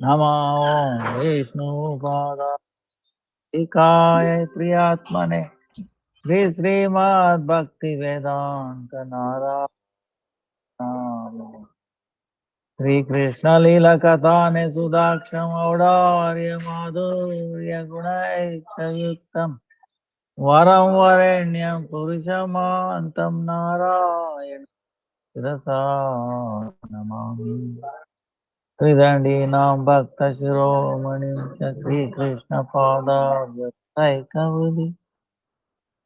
नमो विष्णुपादाय प्रियात्मने श्री श्रीमद् भक्ति वेदांत नारायण श्री कृष्ण लीला कथाने सुदाक्षम औदार्य माधुर्य गुणैकयुक्तम वरं वरेण्यं पुरुषमान्तं नारायण शिरसा नमामि त्रिदण्डीनां भक्तशिरोमणिं च श्रीकृष्णपादाभ्यर्थैकविधि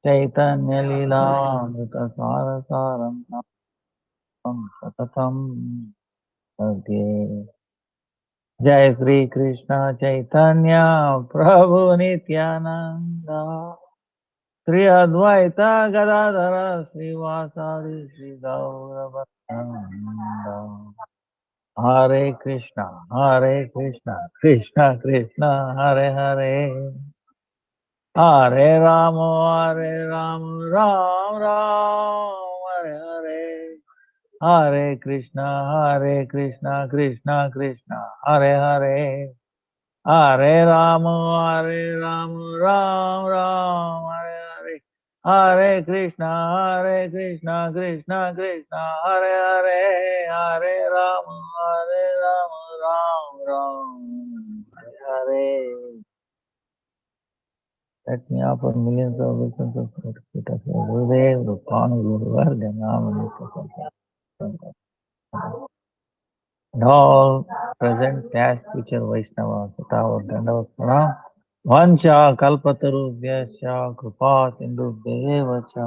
चैतन्यलीलामृतसारसारं नामं सततं भजे। जय श्री कृष्ण चैतन्य प्रभु नित्यानंद श्री अद्वैत गदाधर श्रीवासादि श्री गौरभक्तवृंद। हरे Krishna Krishna Krishna Hare Hare Hare Ram Ram Ram Hare Hare Hare Krishna Krishna Krishna Hare Hare Hare Ram Ram Ram Hare Hare Hare Krishna Krishna Krishna Hare Hare Hare Ram Ram Ram Hare Hare. Let me offer millions of blessings of sweet of your Gurudev, Rupanu Guruvarga, Nama Namaskar. And all present, past, future Vaishnavas, Tao, Dandavat Pranam. Vancha kalpatarubhyascha kripa sindhubhyeva cha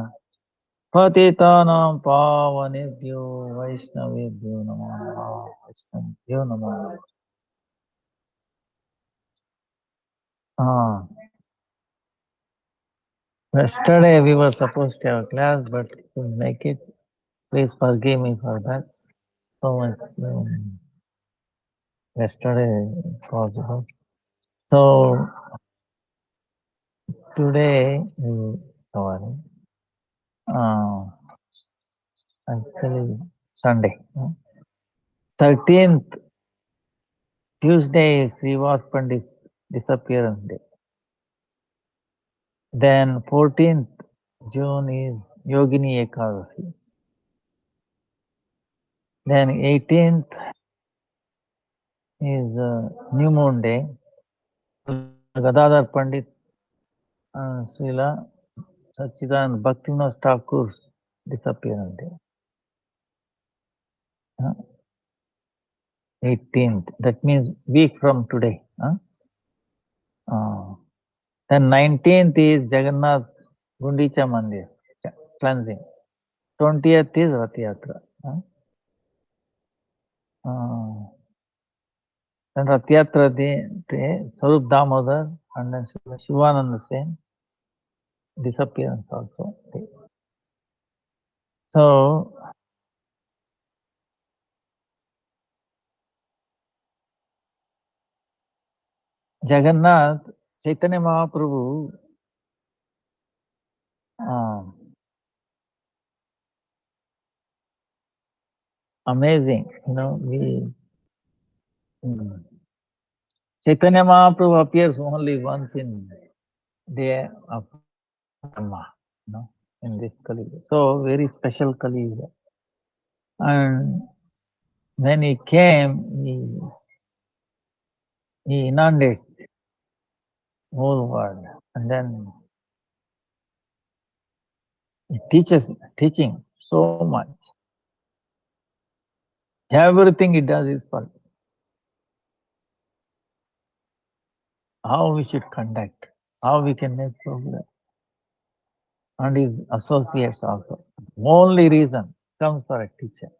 patitanam pavanebhyo vaishnavebhyo namo namaha vaishnavebhyo namo namaha. Yesterday we were supposed to have a class, but couldn't make it. Please forgive me for that. So much yesterday possible. So today, sorry, uh, actually Sunday, 13th Tuesday is Srivas Pandit's disappearance day. Then 14th June is Yogini Ekadasi. Then 18th is New Moon Day. Gadadhar Pandit Srila Sachidanand Bhaktivinoda Thakur's disappearance day. 18th. That means week from today. Then 19th is Jagannath Gundicha Mandir cleansing. 20th is Rath Yatra. Then Rath Yatra day, Sarup Damodar and then Shivananda Sen disappearance also. So Jagannath, Chaitanya Mahaprabhu, amazing, Chaitanya Mahaprabhu appears only once in day of Dhamma, in this Kali. So very special Kali. And when he came, he inundates the whole world. And then he teaching so much. Everything he does is for how we should conduct, how we can make progress. And his associates also. Only reason comes for a teacher.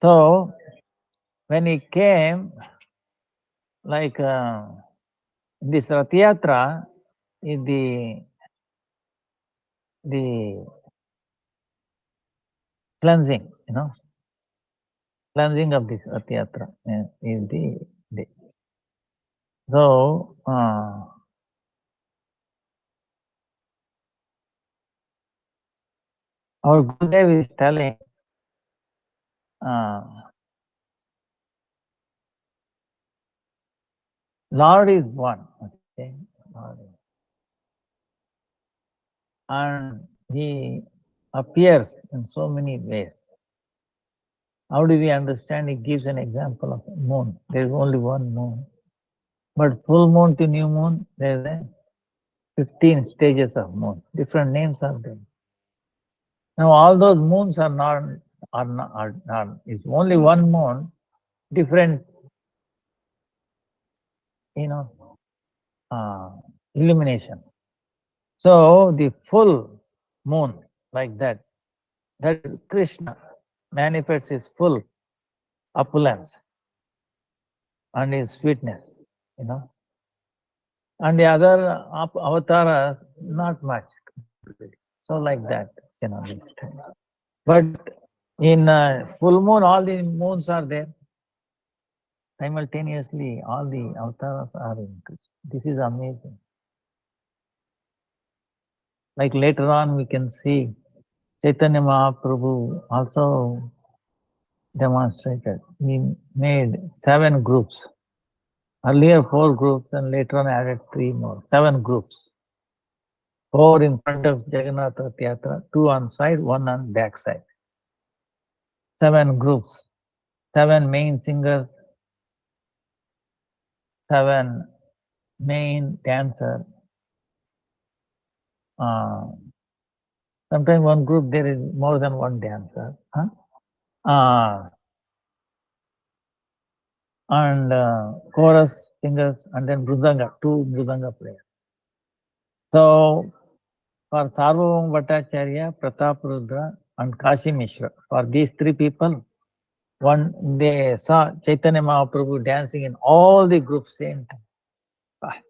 So when he came, like this Rath Yatra is the cleansing, cleansing of this Rath Yatra is the day. So our Gurudev is telling Lord is one, okay? Lord is. And he appears in so many ways. How do we understand? He gives an example of moon. There is only one moon. But full moon to new moon, there is 15 stages of moon. Different names are there. Now all those moons are not it's only one moon, different, you know, illumination. So the full moon, like that Krishna manifests his full opulence and his sweetness, you know. And the other avatars, not much. So like that, you know. But in full moon, all the moons are there. Simultaneously, all the avatars are in Krishna. This is amazing. Like later on, we can see Chaitanya Mahaprabhu also demonstrated. He made 7 groups. Earlier 4 groups, and later on added 3 more. 7 groups. 4 in front of Jagannath Rath Yatra, 2 on side, 1 on back side. 7 groups, 7 main singers, 7 main dancer. Sometimes one group there is more than one dancer. And chorus singers, and then Mridanga, 2 Mridanga players. So for Sarvabhauma Bhattacharya, Pratap Rudra, and Kashi Mishra, for these 3 people, they saw Chaitanya Mahaprabhu dancing in all the groups same time.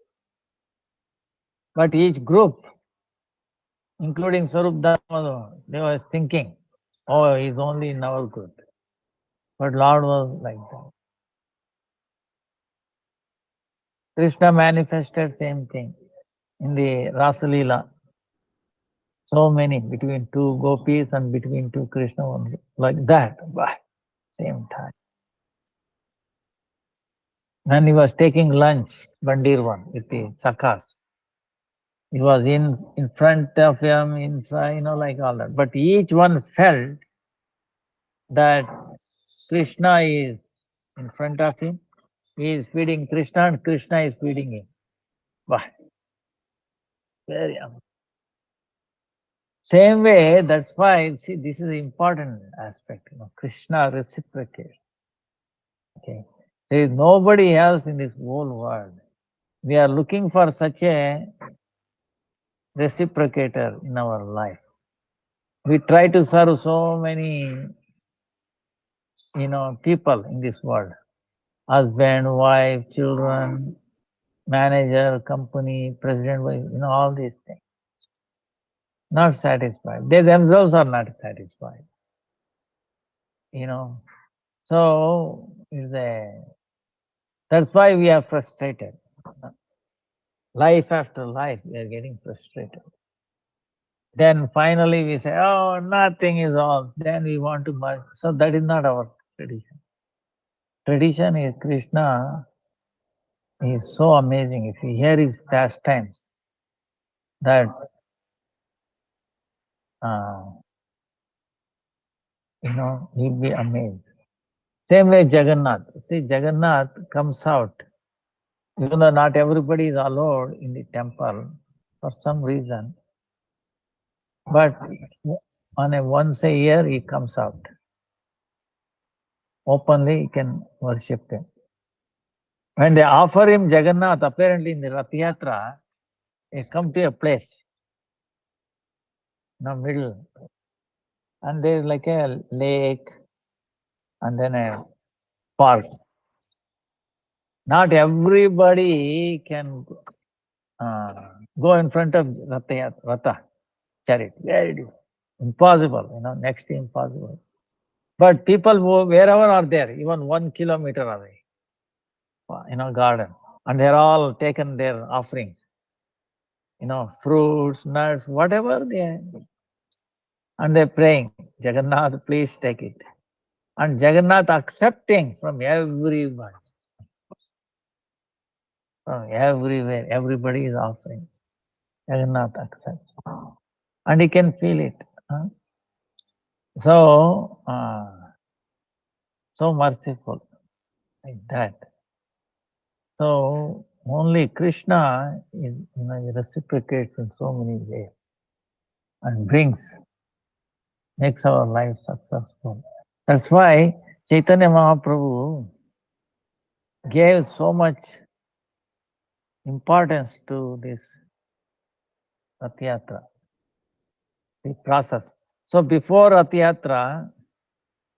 But each group, including Swarup Damodar, they were thinking, oh, he's only in our group. But Lord was like that. Krishna manifested same thing in the Rasalila. So many between 2 gopis and between 2 Krishna only, like that, but same time. When he was taking lunch, Bandirvan, with the Sakas, he was in front of him, inside, like all that. But each one felt that Krishna is in front of him. He is feeding Krishna and Krishna is feeding him. Wow. Very amazing. Same way, that's why, see, this is an important aspect. Krishna reciprocates. Okay. There is nobody else in this whole world. We are looking for such a reciprocator in our life. We try to serve so many, people in this world. Husband, wife, children, manager, company, president, all these things. Not satisfied. They themselves are not satisfied. So that's why we are frustrated. Life after life, we are getting frustrated. Then finally we say, oh, nothing is all. Then we want to merge. So that is not our tradition. Tradition is Krishna is so amazing. If you hear his pastimes, that you'll be amazed. Same way Jagannath. See, Jagannath comes out, even though not everybody is allowed in the temple for some reason, but on a once a year he comes out. Openly you can worship him. When they offer him Jagannath, apparently in the Rath Yatra, he come to a place, middle, and there is like a lake and then a park. Not everybody can go in front of Ratha chariot. Very difficult. Impossible, next to impossible. But people who, wherever are there, even 1 kilometer away, garden, and they're all taken their offerings, fruits, nuts, whatever they, and they're praying, Jagannath, please take it. And Jagannath accepting from everyone. from everywhere. Everybody is offering. Jagannath accepts. And he can feel it. Huh? So, so merciful like that. So only Krishna is, he reciprocates in so many ways and makes our life successful. That's why Chaitanya Mahaprabhu gave so much importance to this Rath Yatra, the process. So before Rath Yatra,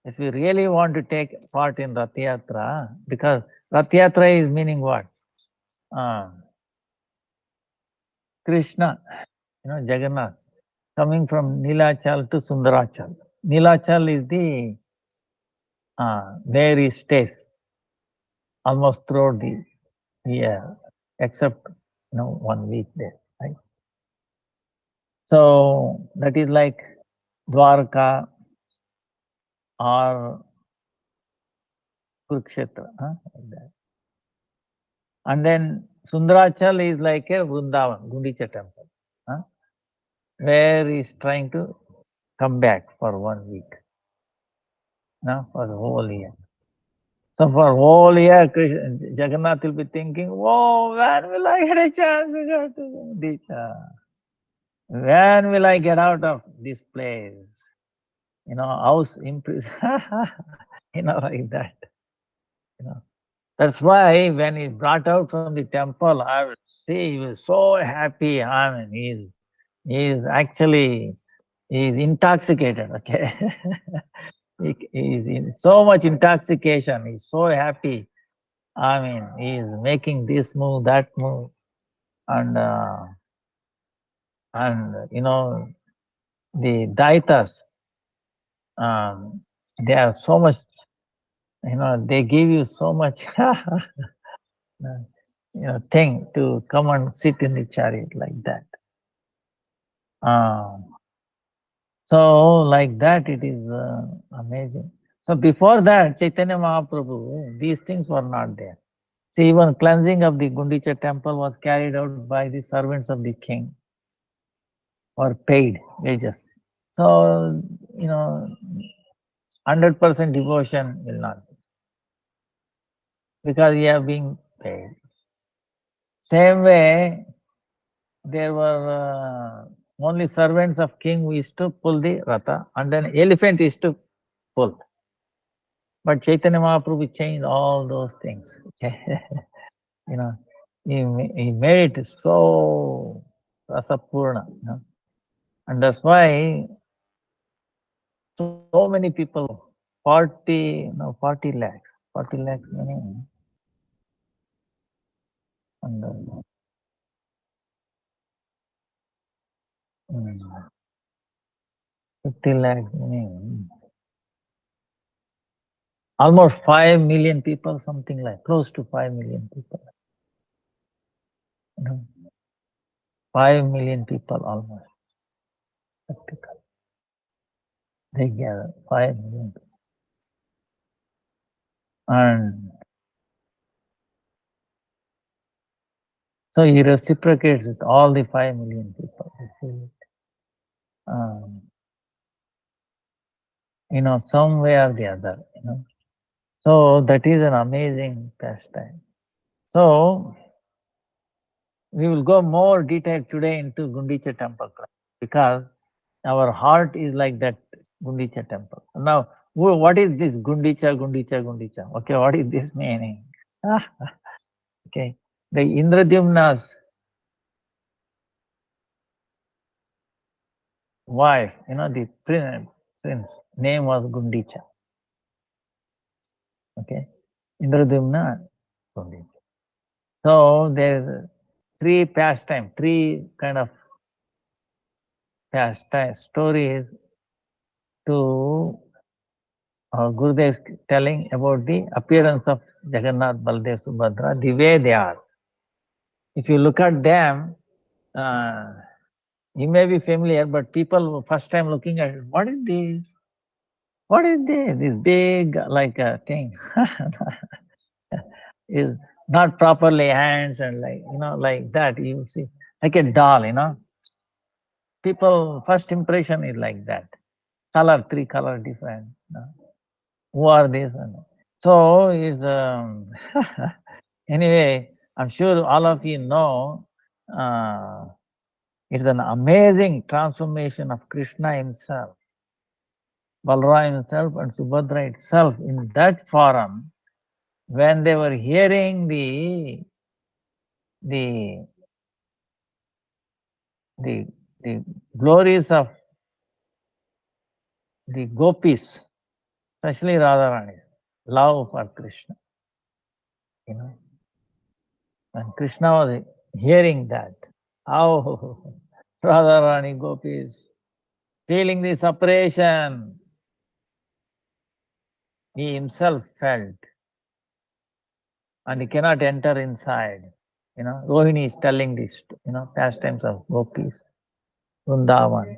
if you really want to take part in Rath Yatra, because Rath Yatra is meaning what? Krishna, Jagannath, coming from Nilachal to Sundarachal. Nilachal is the where he stays almost throughout the year, except 1 week there. Right? So that is like Dwarka or Kurukshetra. Like that. And then Sundarachal is like a Vrindavan, Gundicha temple, where he is trying to come back for 1 week, for the whole year. So for whole year, Jagannath will be thinking, "Oh, when will I get a chance to go to Gundicha? When will I get out of this place? House imprisoned." Like that. That's why when he brought out from the temple, I would see he was so happy. I mean, he's actually intoxicated. Okay, he's in so much intoxication. He's so happy. I mean, he's making this move, that move, and the Daitas, they are so much. They give you so much thing to come and sit in the chariot like that. So like that, it is amazing. So before that, Chaitanya Mahaprabhu, these things were not there. See, even cleansing of the Gundicha temple was carried out by the servants of the king or paid wages. So, 100% devotion will not be, because you have been paid. Same way, there were only servants of king who used to pull the ratha, and then elephant used to pull. But Chaitanya Mahaprabhu changed all those things. you know, he made it so rasapurna. And that's why so many people, 40 lakhs, 40 lakhs meaning, and 50 lakhs meaning almost 5 million people, something like close to 5 million people. 5 million people almost. They gather 5 million people. And so he reciprocates with all the 5 million people. Some way or the other. So that is an amazing pastime. So we will go more detailed today into Gundicha temple, because our heart is like that Gundicha temple. Now, what is this Gundicha, Gundicha, Gundicha? Okay, what is this meaning? Okay, the Indradyumna's wife, the prince name was Gundicha. Okay, Indradyumna, Gundicha. So there's three kind of pastime stories to Gurudev telling about the appearance of Jagannath, Baldev, Subhadra, the way they are. If you look at them, you may be familiar, but people first time looking at it, what is this? What is this? This big like a thing. is not properly hands and like that. You will see like a doll. People first impression is like that. Color, three color different. Who are these? So is anyway. I'm sure all of you know. Uh, it's an amazing transformation of Krishna himself, Balram himself, and Subhadra itself in that forum when they were hearing the the the glories of the gopis, especially Radharani's love for Krishna. You know, when Krishna was hearing that, how Radharani gopis feeling the separation, he himself felt, and he cannot enter inside. Rohini is telling this, pastimes of gopis, Vrindavan,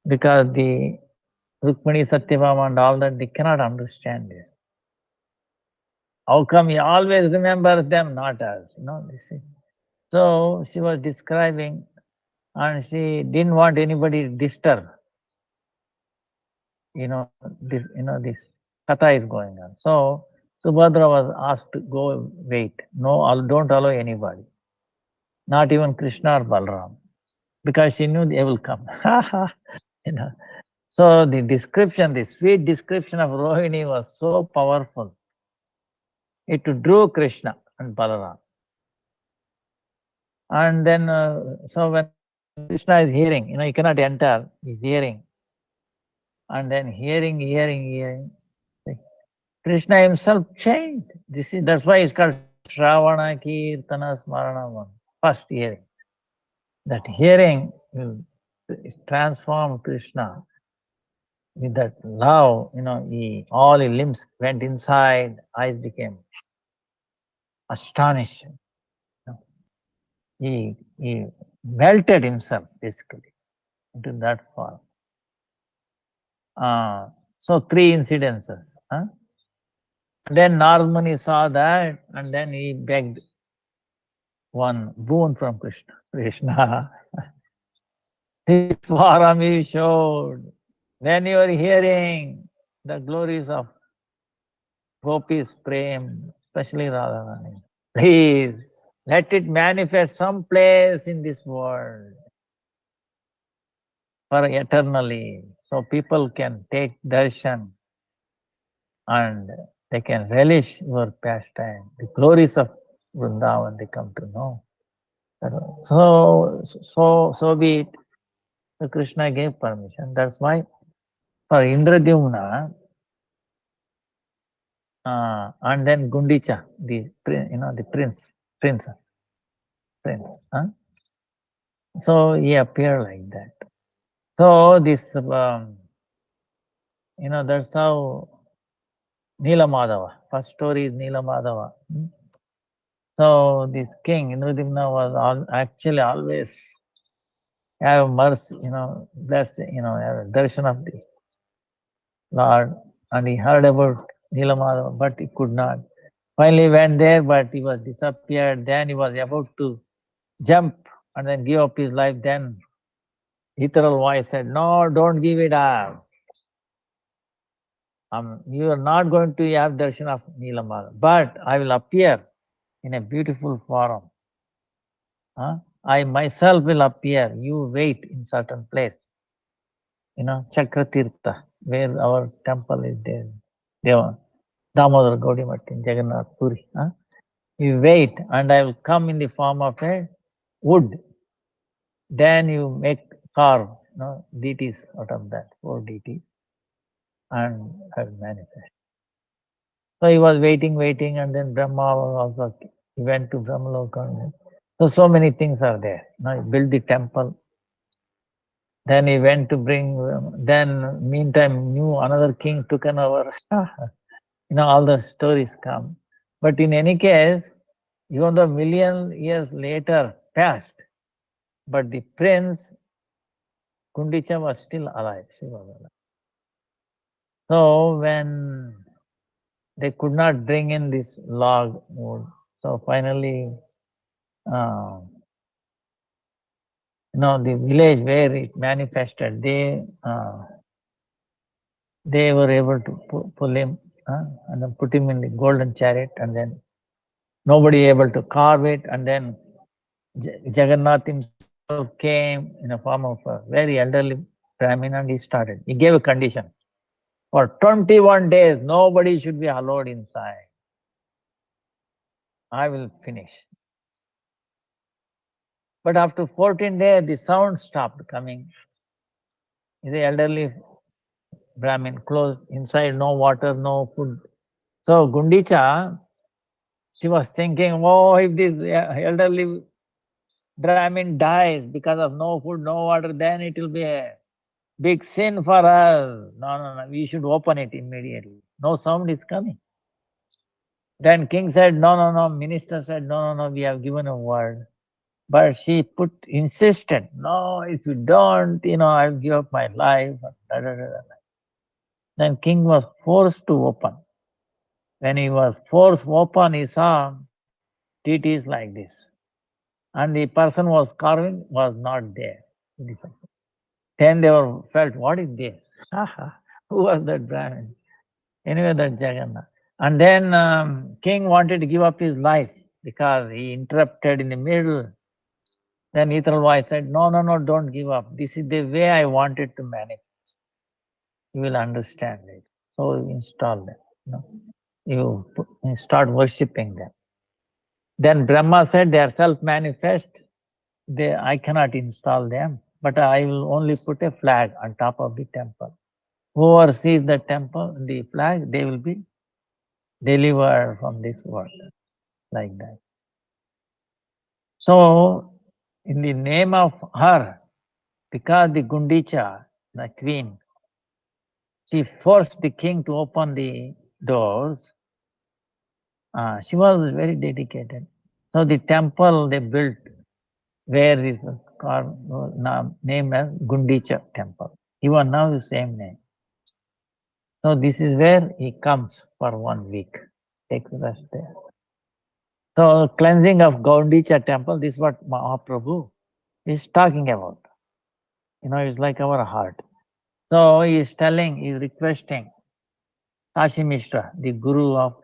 because the Rukmini, Satyabhama and all that, they cannot understand this. How come he always remembers them, not us? This is. So she was describing, and she didn't want anybody to disturb. This katha is going on. So Subhadra was asked to go wait. No, don't allow anybody, not even Krishna or Balram, because she knew they will come. you know. So the description, the sweet description of Rohini was so powerful. It drew Krishna and Balaram. And then, so when Krishna is hearing, he cannot enter, he's hearing. And then hearing. Krishna himself changed. That's why it's called Shravana Kirtana Smarana. First hearing. That hearing will transform Krishna with that love. All his limbs went inside, eyes became astonished. He melted himself basically into that form. So three incidences. Then Narmani saw that, and then he begged one boon from Krishna. Krishna, this forum you showed when you are hearing the glories of Gopis Prem, especially Radharani. Please let it manifest someplace in this world for eternally, so people can take darshan and they can relish your pastime. The glories of Vrindavan they come to know. So be it. So Krishna gave permission. That's why for Indradyumna and then Gundicha, the prince. So he appeared like that. So this, that's how Neelamadava. First story is Neelamadava. So this king Indradyumna was actually always have mercy, bless, have darshan of the Lord, and he heard about Neelamadava, but he could not. Finally went there, but he was disappeared. Then he was about to jump and then give up his life. Then ethereal voice said, "No, don't give it up. You are not going to have darshan of Neelamadava, but I will appear in a beautiful form. I myself will appear. You wait in certain place. Chakratirtha, where our temple is there. Deva, Damodar Gaudimat in Jagannath Puri. You wait, and I will come in the form of a wood. Then you make carve, deities out of that, 4 deities, and I will manifest. So he was waiting, and then Brahma was also, he went to Brahmaloka. So many things are there. He built the temple. Then he went to bring, then meantime, another king took over. All the stories come. But in any case, even though million years later passed, but the prince Kundicha was still alive. She was alive. So when they could not bring in this log wood, So finally, uh, the village where it manifested, they were able to pull him and then put him in the golden chariot, and then nobody able to carve it, and then Jagannath himself came in a form of a very elderly Brahmin, and he started. He gave a condition. For 21 days, nobody should be allowed inside. I will finish. But after 14 days, the sound stopped coming. The elderly Brahmin closed inside, no water, no food. So Gundicha, she was thinking, oh, if this elderly Brahmin dies because of no food, no water, then it will be a big sin for us. No, no, no, we should open it immediately. No sound is coming. Then king said, no, no, no. Minister said, no, no, no, we have given a word. But she insisted, no, if you don't, I'll give up my life. Da, da, da, da. Then king was forced to open. When he was forced open, he saw deities like this. And the person was carving was not there. Then they were felt, what is this? Who was that Brahmin? Anyway, that Jagannath. And then king wanted to give up his life because he interrupted in the middle. Then Ethereal Voice said, no, no, no, don't give up. This is the way I wanted to manifest. You will understand it. So you install them. You start worshipping them. Then Brahma said, they are self-manifest. I cannot install them, but I will only put a flag on top of the temple. Whoever sees the temple, the flag, they will be delivered from this world, like that. So, in the name of her, because the Gundicha, the queen, she forced the king to open the doors. She was very dedicated. So the temple they built where is named as Gundicha temple. Even now the same name. So this is where he comes for 1 week, takes rest there. So cleansing of Gundicha temple, this is what Mahaprabhu is talking about. It's like our heart. So he is telling, he is requesting Kashi Mishra, the guru of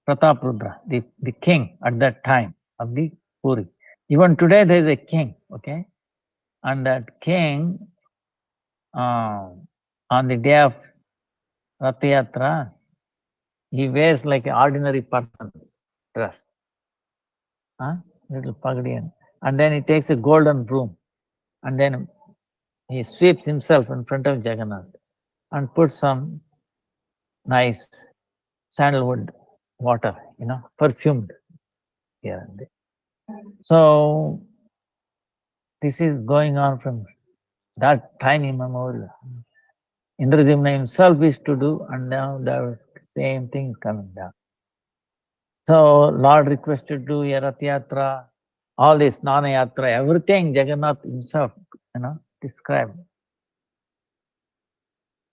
Prataprudra, the king at that time of the Puri. Even today there is a king, okay? And that king, on the day of Rath Yatra, he wears like an ordinary person dress, little pagadi, and then he takes a golden broom, and then he sweeps himself in front of Jagannath and puts some nice sandalwood water, perfumed here and there. So this is going on from that time immemorial. Indrajimna himself is to do, and now the same thing coming down. So Lord requested to do Rath Yatra, all this Snana Yatra, everything Jagannath himself, described.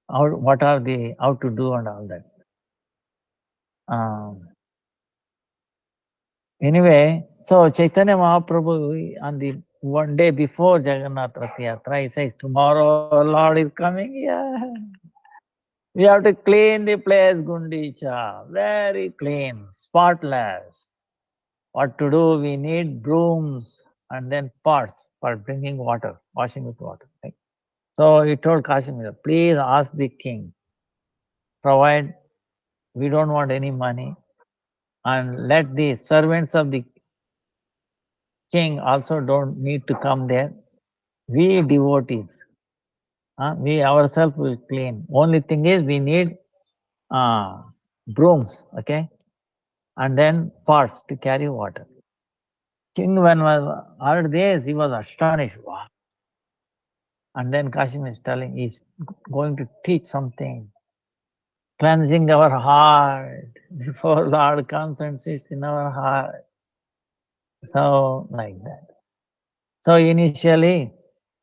How to do and all that. Anyway, so Chaitanya Mahaprabhu on the 1 day before Jagannath Rath Yatra, he says, tomorrow Lord is coming. Yeah. We have to clean the place, Gundicha. Very clean, spotless. What to do? We need brooms and then pots for bringing water, washing with water. Right? So he told Kashmir, please ask the king, provide, we don't want any money, and let the servants of the king also don't need to come there. We devotees, we ourselves will clean. Only thing is we need brooms, okay, and then pots to carry water. King, when was heard this, he was astonished. Wow. And then Kashmir is telling he's going to teach something, cleansing our heart before Lord comes and sits in our heart. So like that. So initially,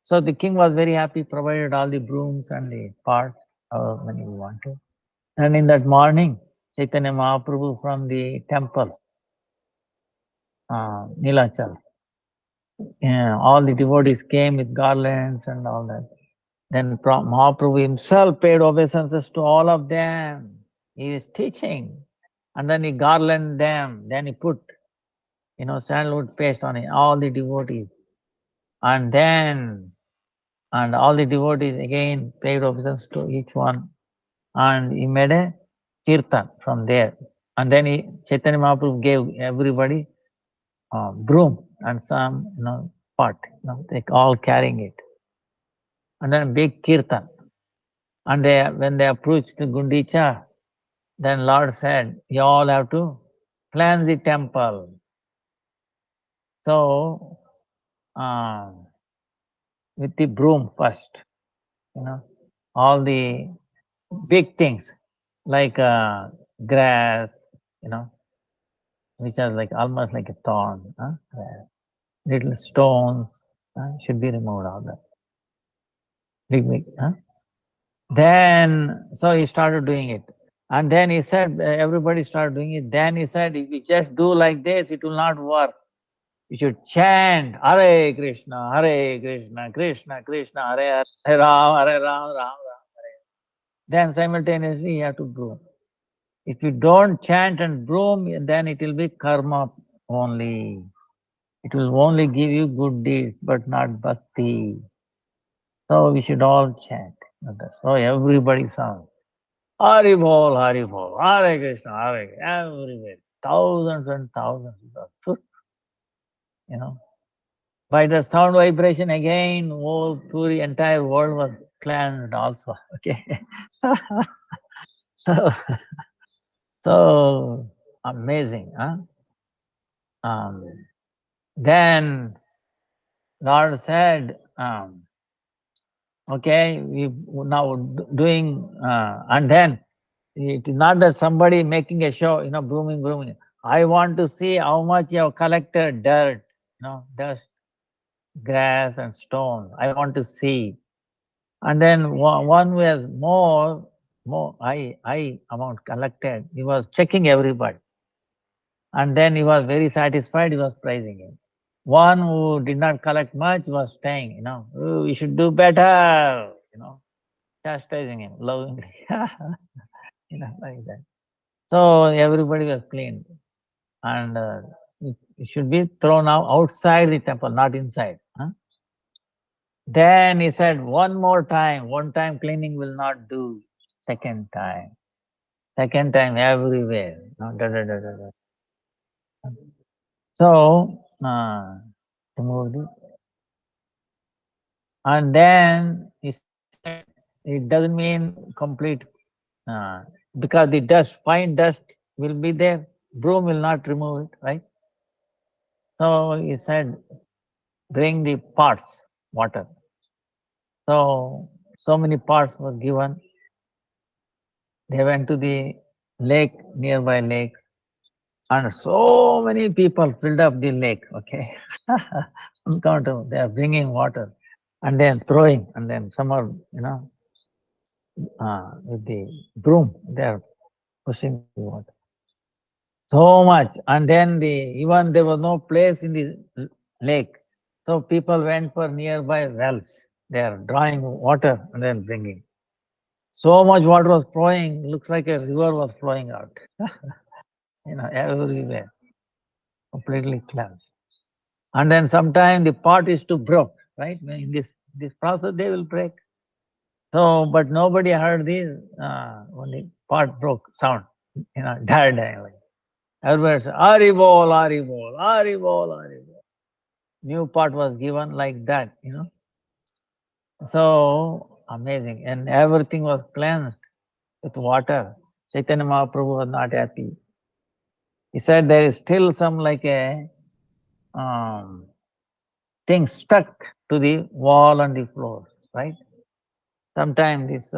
so the king was very happy, provided all the brooms and the pots, however many we wanted. And in that morning, Chaitanya Mahaprabhu from the temple, Nilachal. Yeah, all the devotees came with garlands and all that. Then Mahaprabhu himself paid obeisances to all of them. He is teaching. And then he garland them. Then he put, sandalwood paste on it, all the devotees. And all the devotees again paid obeisance to each one. And he made a kirtan from there. And then Chaitanya Mahaprabhu gave everybody broom and some, pot, they all carrying it. And then big kirtan. And when they approached Gundicha, then Lord said, you all have to cleanse the temple. So, with the broom first, all the big things like grass, which are like almost like a thorn, little stones should be removed all that. Big. Then, so he started doing it. And then he said, everybody started doing it. Then he said, if you just do like this, it will not work. You should chant Hare Krishna, Krishna Krishna, Hare Ram, Hare Ram, Ram Ram, Hare. Then simultaneously you have to broom. If you don't chant and broom, then it will be karma only. It will only give you good deeds, but not bhakti. So we should all chant. So everybody sounds. Hari Bol, Hare Krishna, Hare Krishna, everywhere. Thousands and thousands of, by the sound vibration again, whole Puri entire world was cleansed also. Okay. so, so amazing, huh? Then Lord said, okay, we now doing, and then it is not that somebody making a show, brooming. I want to see how much you have collected dirt, dust, grass and stones. I want to see. And then one who has more high amount collected, he was checking everybody. And then he was very satisfied, he was praising him. One who did not collect much was saying, oh, you should do better, chastising him lovingly. Like that. So everybody was clean. And it should be thrown out outside the temple, not inside. Then he said, one more time, one time cleaning will not do. Second time everywhere. So, remove the, and then he said, it doesn't mean complete, uh, because the dust, fine dust will be there. Broom will not remove it, right? So he said, bring the pots, water. So many pots were given. They went to the lake, nearby lake, and so many people filled up the lake. Okay, uncountable. They are bringing water, and then throwing, and then some are, with the broom, they are pushing the water. So much, and then even there was no place in the lake, so people went for nearby wells. They are drawing water and then bringing. So much water was flowing, looks like a river was flowing out. Everywhere, completely cleansed. And then sometime the pot is to broke, right? In this process, they will break. So, but nobody heard this only pot broke sound, died. Everybody said, Hari bol, Hari bol, Hari bol, Hari bol. New pot was given like that, So amazing. And everything was cleansed with water. Chaitanya Mahaprabhu was not happy. He said there is still some like a thing stuck to the wall and the floors, right? Sometimes this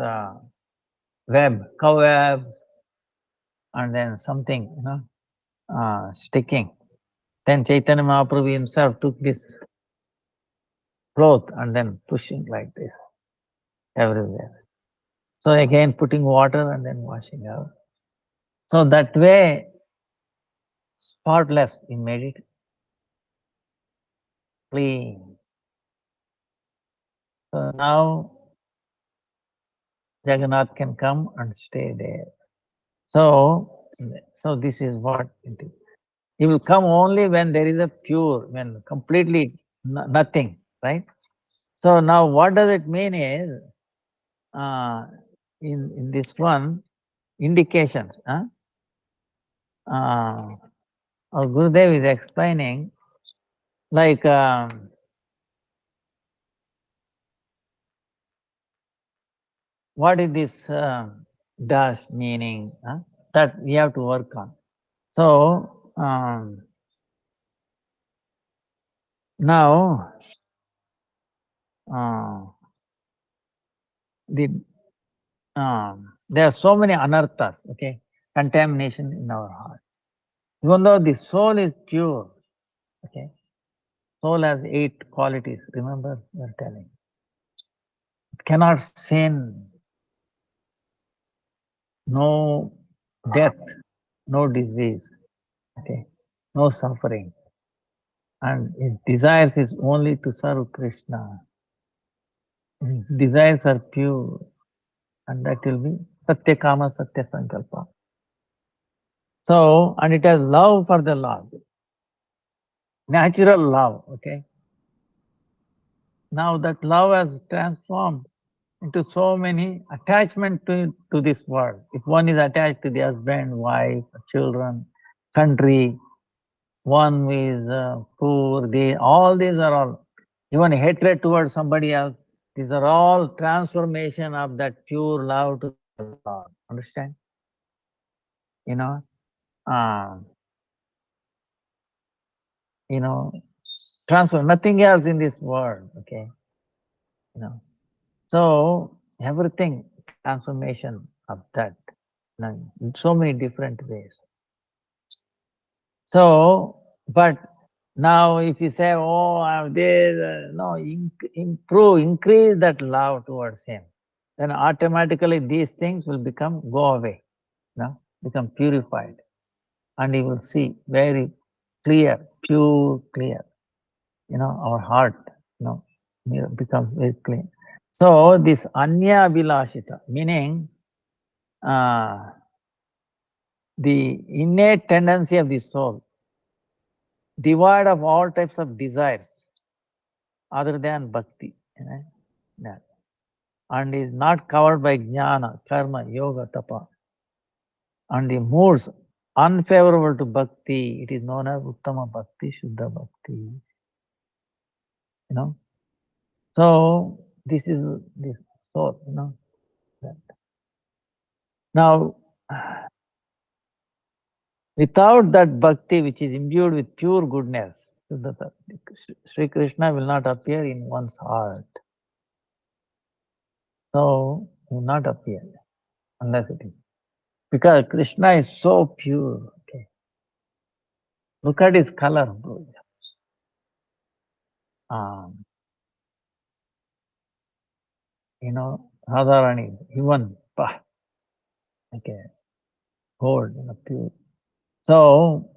cobwebs, and then something, sticking. Then Chaitanya Mahaprabhu himself took this cloth and then pushing like this everywhere. So again putting water and then washing out. So that way, spotless, he made it clean. So now Jagannath can come and stay there. So, so this is what it is. He will come only when there is a pure, when completely nothing, right? So now what does it mean is, uh, in this one, indications. Our Gurudev is explaining, like, what is this dash meaning, that we have to work on. So now the there are so many anarthas, okay, contamination in our heart. Even though the soul is pure, okay, soul has 8 qualities. Remember, we are telling, it cannot sin, no death, no disease, okay, no suffering, and his desires is only to serve Krishna. His desires are pure, and that will be Satya Kama Satya Sankalpa. So, and it has love for the Lord, natural love, okay. Now that love has transformed into so many attachment to this world. If one is attached to the husband, wife, children, country, one is poor, all these are all, even hatred towards somebody else, these are all transformation of that pure love to the Lord. Understand? You know, uh, you know, transform, nothing else in this world, okay? You know, so everything, transformation of that, in so many different ways. So, but now if you say, oh, I'm this, no, improve, increase that love towards him, then automatically these things will go away, become purified. And you will see very clear, pure, clear, our heart, becomes very clean. So this Anya Vilashita, meaning the innate tendency of the soul, devoid of all types of desires other than bhakti, and is not covered by jnana, karma, yoga, tapa, and the moods unfavorable to bhakti. It is known as uttama bhakti, shuddha bhakti. So this is this soul. That. Now, without that bhakti, which is imbued with pure goodness, Sri Krishna will not appear in one's heart. So, he will not appear unless it is. Because Krishna is so pure. Okay. Look at his color. Radharani, even, okay, gold, pure. So,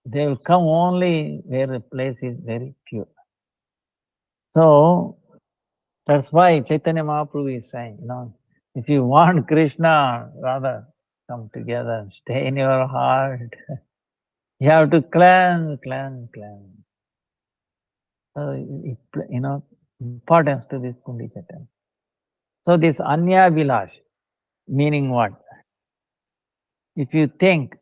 they will come only where the place is very pure. So, that's why Chaitanya Mahaprabhu is saying, if you want Krishna, rather come together and stay in your heart. You have to cleanse. So, importance to this Kundi Chaitanya. So this Anya Vilash, meaning what? If you think,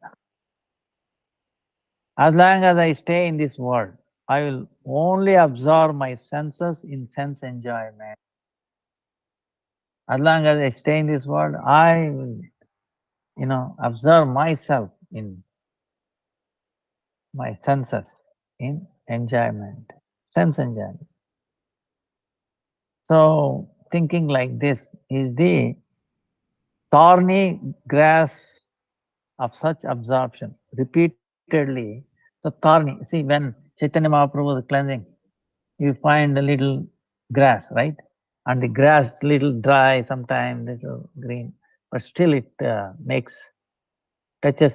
as long as I stay in this world, I will only absorb my senses in sense enjoyment. As long as I stay in this world, I will, observe myself in my senses in enjoyment, sense enjoyment. So thinking like this is the thorny grass of such absorption repeatedly. So thorny, see, when Chaitanya Mahaprabhu was cleansing, you find a little grass, right? And the grass little dry, sometimes little green. but still it touches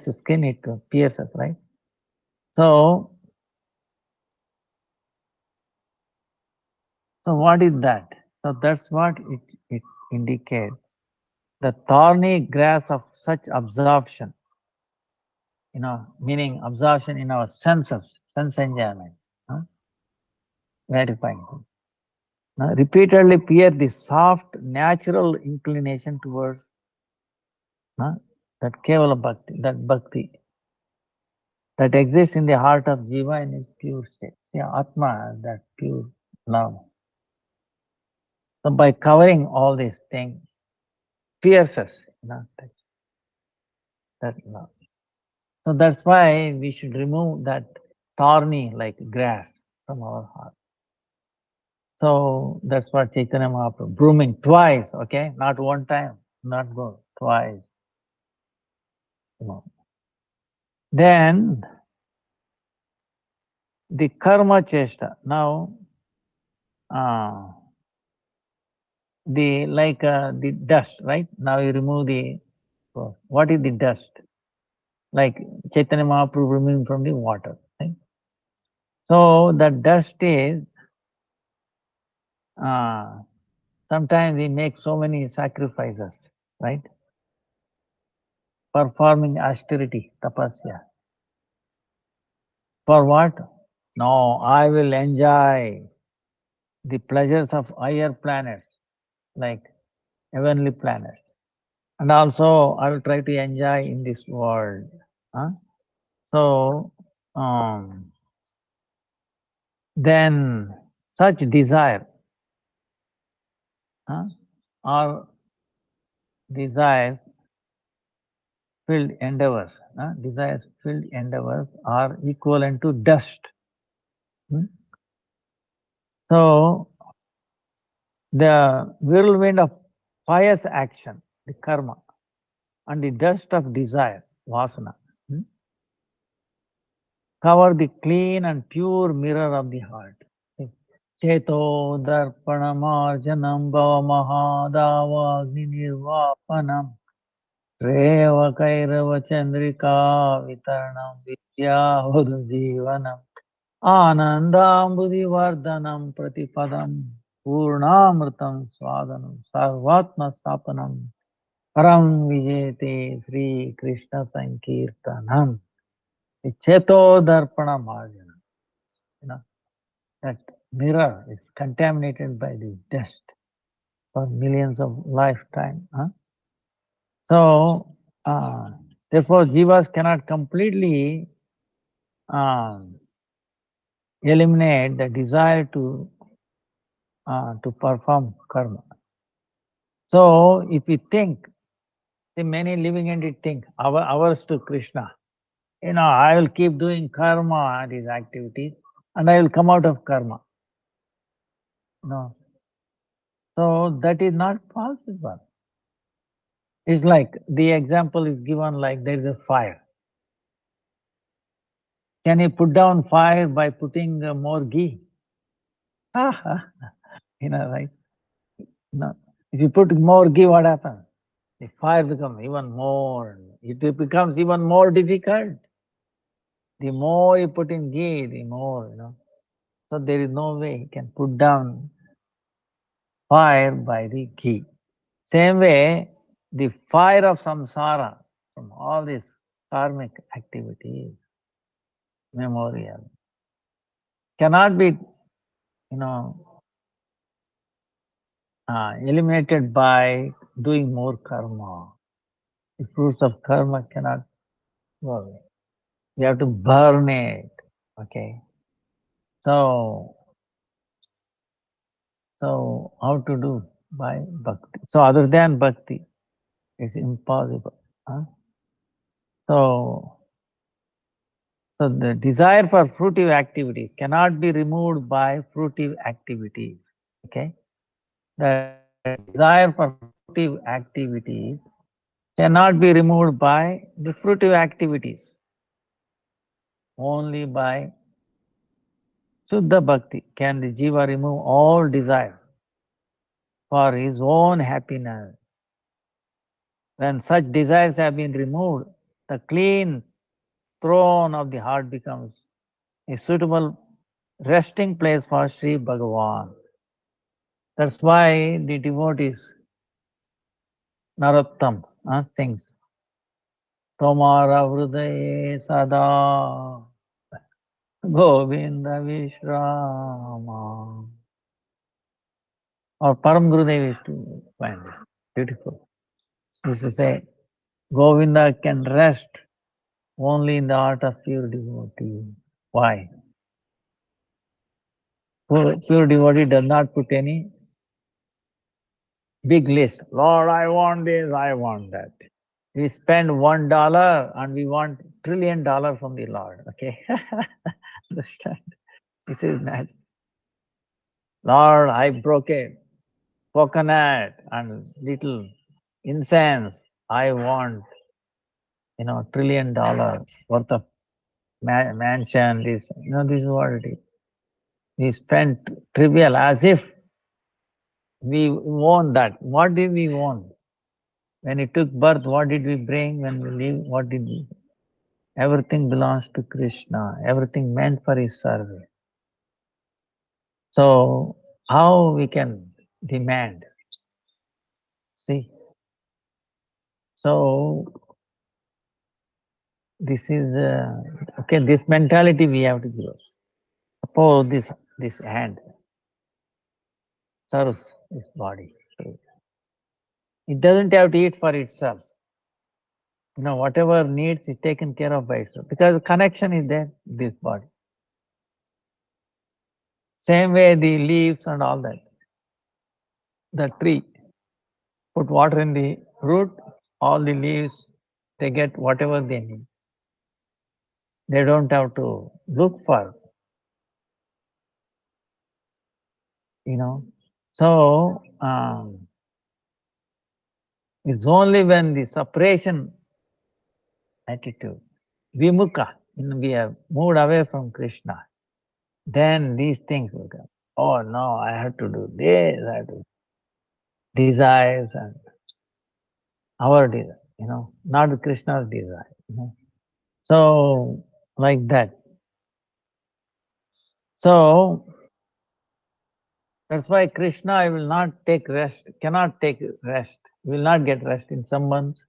the skin, it pierces, right? So, so what is that? So that's what it indicates. The thorny grass of such absorption, meaning absorption in our senses, sense enjoyment, huh? Gratifying things. Now, repeatedly peer the soft, natural inclination towards huh, that kevala bhakti, that bhakti that exists in the heart of Jiva in its pure state. See, Atma, that pure love. So by covering all these things, pierces, that love. So that's why we should remove that thorny like grass from our heart. So that's what Chaitanya Mahaprabhu, brooming twice, okay? Not one time, not go, twice. Then the karma chesta. Now, uh, the dust, right? Now you remove the, what is the dust? Like Chaitanya Mahaprabhu removing from the water, right? So the dust is, uh, sometimes we make so many sacrifices, right? Performing austerity, tapasya. For what? No, I will enjoy the pleasures of higher planets, like heavenly planets. And also, I will try to enjoy in this world. Huh? So, then such desire, huh, or desires filled endeavors, desires filled endeavors are equivalent to dust. Hmm? So, the whirlwind of pious action, the karma, and the dust of desire, vasana, cover the clean and pure mirror of the heart. Cheto darpanamarjanam bhavamahadavagni nirvapanam Reva kairava chandrika vitaranam vidyahudu jivanam Anandambudhi vardhanam pratipadam Purnamritam swadanam sarvatma stapanam Param vijete Sri Krishna Sankirtanam Cheto darpana marjana. That mirror is contaminated by this dust for millions of lifetime. Huh? So, therefore, jivas cannot completely um, eliminate the desire to perform karma. So, if we think, see, many living entities think, ours to Krishna, I will keep doing karma, these activities, and I will come out of karma. No. So, that is not possible. It's like the example is given like there is a fire. Can you put down fire by putting more ghee? Right? No. If you put more ghee, what happens? The fire becomes even more, it becomes even more difficult. The more you put in ghee, the more. So there is no way you can put down fire by the ghee. Same way, the fire of samsara from all these karmic activities, memorial, cannot be, eliminated by doing more karma. The fruits of karma cannot go away. You have to burn it. Okay. So, how to do? By bhakti. So other than bhakti, it's impossible. Huh? So, the desire for fruitive activities cannot be removed by fruitive activities. Okay. The desire for fruitive activities cannot be removed by the fruitive activities. Only by Shuddha Bhakti can the jiva remove all desires for his own happiness. When such desires have been removed, the clean throne of the heart becomes a suitable resting place for Sri Bhagavan. That's why the devotees Narottam sings Tomara Hridaye Sada Govinda Vishrama. Or Param Gurudev is to find this. Beautiful. This is say Govinda can rest only in the heart of pure devotee. Why? Pure devotee does not put any big list. Lord, I want this, I want that. We spend $1 and we want $1 trillion from the Lord. Okay? Understand? This is nice. Lord, I broke a coconut and little incense. I want, $1 trillion worth of mansion. This is what it is. We spent trivial as if we own that. What did we own? When we took birth, what did we bring? When we leave, what did we? Everything belongs to Krishna. Everything meant for His service. So how we can demand? See? So this is okay. This mentality we have to grow. Suppose this hand serves this body. It doesn't have to eat for itself. Whatever needs is taken care of by itself because the connection is there. This body. Same way the leaves and all that. The tree put water in the root. All the leaves they get whatever they need. They don't have to look for. So it's only when the separation attitude, vimukha, we have moved away from Krishna, then these things will come. Oh no, I have to do this, I have to desires and our desire, not Krishna's desire. So like that. So that's why Krishna will not take rest, cannot take rest, will not get rest in someone's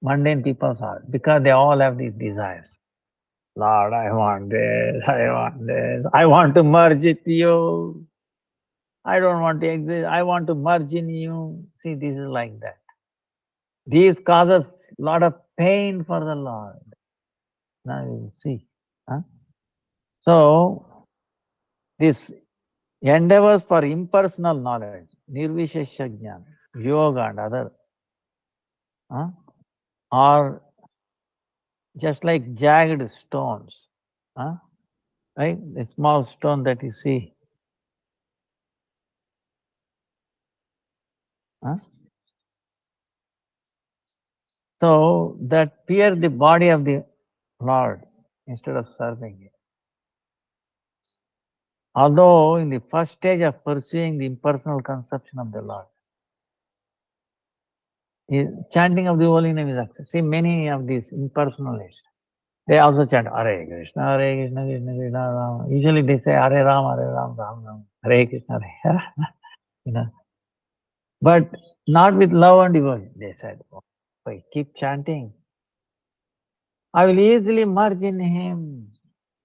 mundane people's heart because they all have these desires. Lord, I want this, I want this, I want to merge with you. I don't want to exist, I want to merge in you. See, this is like that. These causes a lot of pain for the Lord. Now you see. Huh? So, this endeavors for impersonal knowledge, nirvishesha jnana, yoga and other, are just like jagged stones. Right? A small stone that you see. So that pierce the body of the Lord instead of serving it. Although in the first stage of pursuing the impersonal conception of the Lord, chanting of the holy name is accepted. See, many of these impersonalists, they also chant Hare Krishna, Krishna Krishna, Rama. Usually they say Hare Ram, Ram Ram, Hare Krishna, Hare. you know. But not with love and devotion. They said, oh, if I keep chanting, I will easily merge in Him.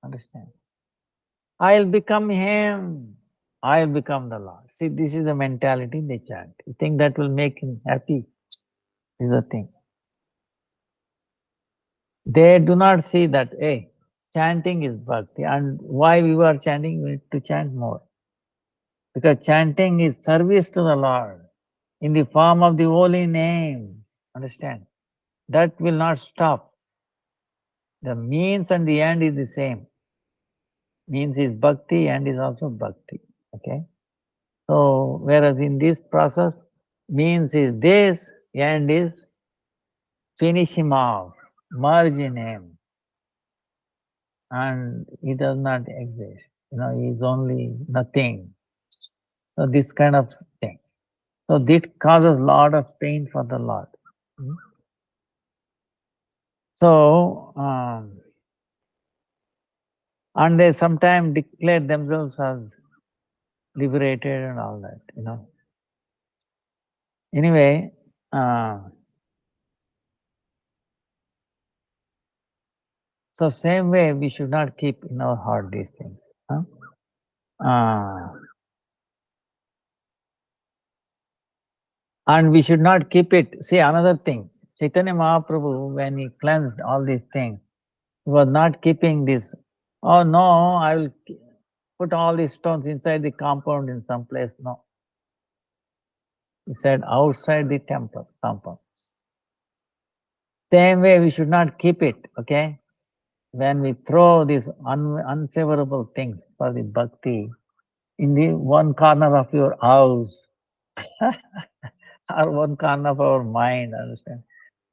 Understand? I'll become Him. I'll become the Lord. See, this is the mentality they chant. You think that will make him happy? This is the thing. They do not see that, hey, chanting is bhakti. And why we were chanting? We need to chant more. Because chanting is service to the Lord in the form of the holy name. Understand? That will not stop. The means and the end is the same. Means is bhakti, end is also bhakti. Okay? So, whereas in this process, means is this, end is finish him off, merge in him. And he does not exist. He is only nothing. So this kind of thing. So this causes lot of pain for the Lord. So, and they sometimes declare themselves as liberated and all that. Anyway, so same way we should not keep in our heart these things. Huh? And we should not keep it. See, another thing, Chaitanya Mahaprabhu, when he cleansed all these things, he was not keeping this, oh no, I will put all these stones inside the compound in some place. No. He said outside the temple compound. Same way we should not keep it, okay? When we throw these unfavorable things for the bhakti in the one corner of your house or one corner of our mind, understand?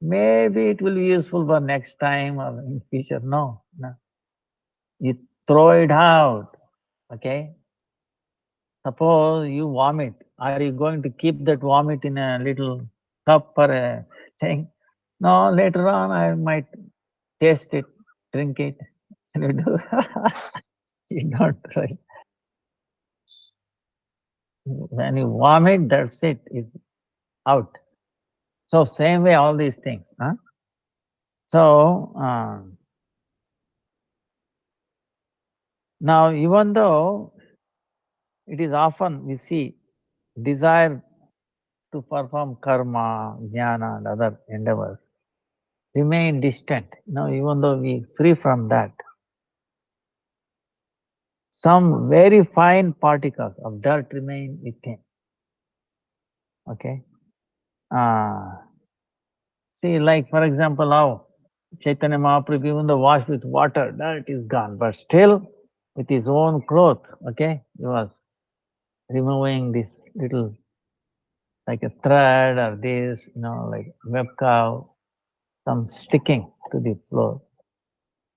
Maybe it will be useful for next time or in future. No, no. You throw it out, okay? Suppose you vomit. Are you going to keep that vomit in a little cup or a thing? No, later on I might taste it, drink it. And you do. You don't throw it. When you vomit, that's it, it's out. So same way all these things. Huh? So now even though it is often we see desire to perform karma, jnana and other endeavors remain distant. Even though we free from that, some very fine particles of dirt remain within. Okay. See, like for example, how Chaitanya Mahaprabhu, even though washed with water, dirt is gone, but still with his own cloth, okay, he was removing this little, like a thread or this, like web cow, some sticking to the floor,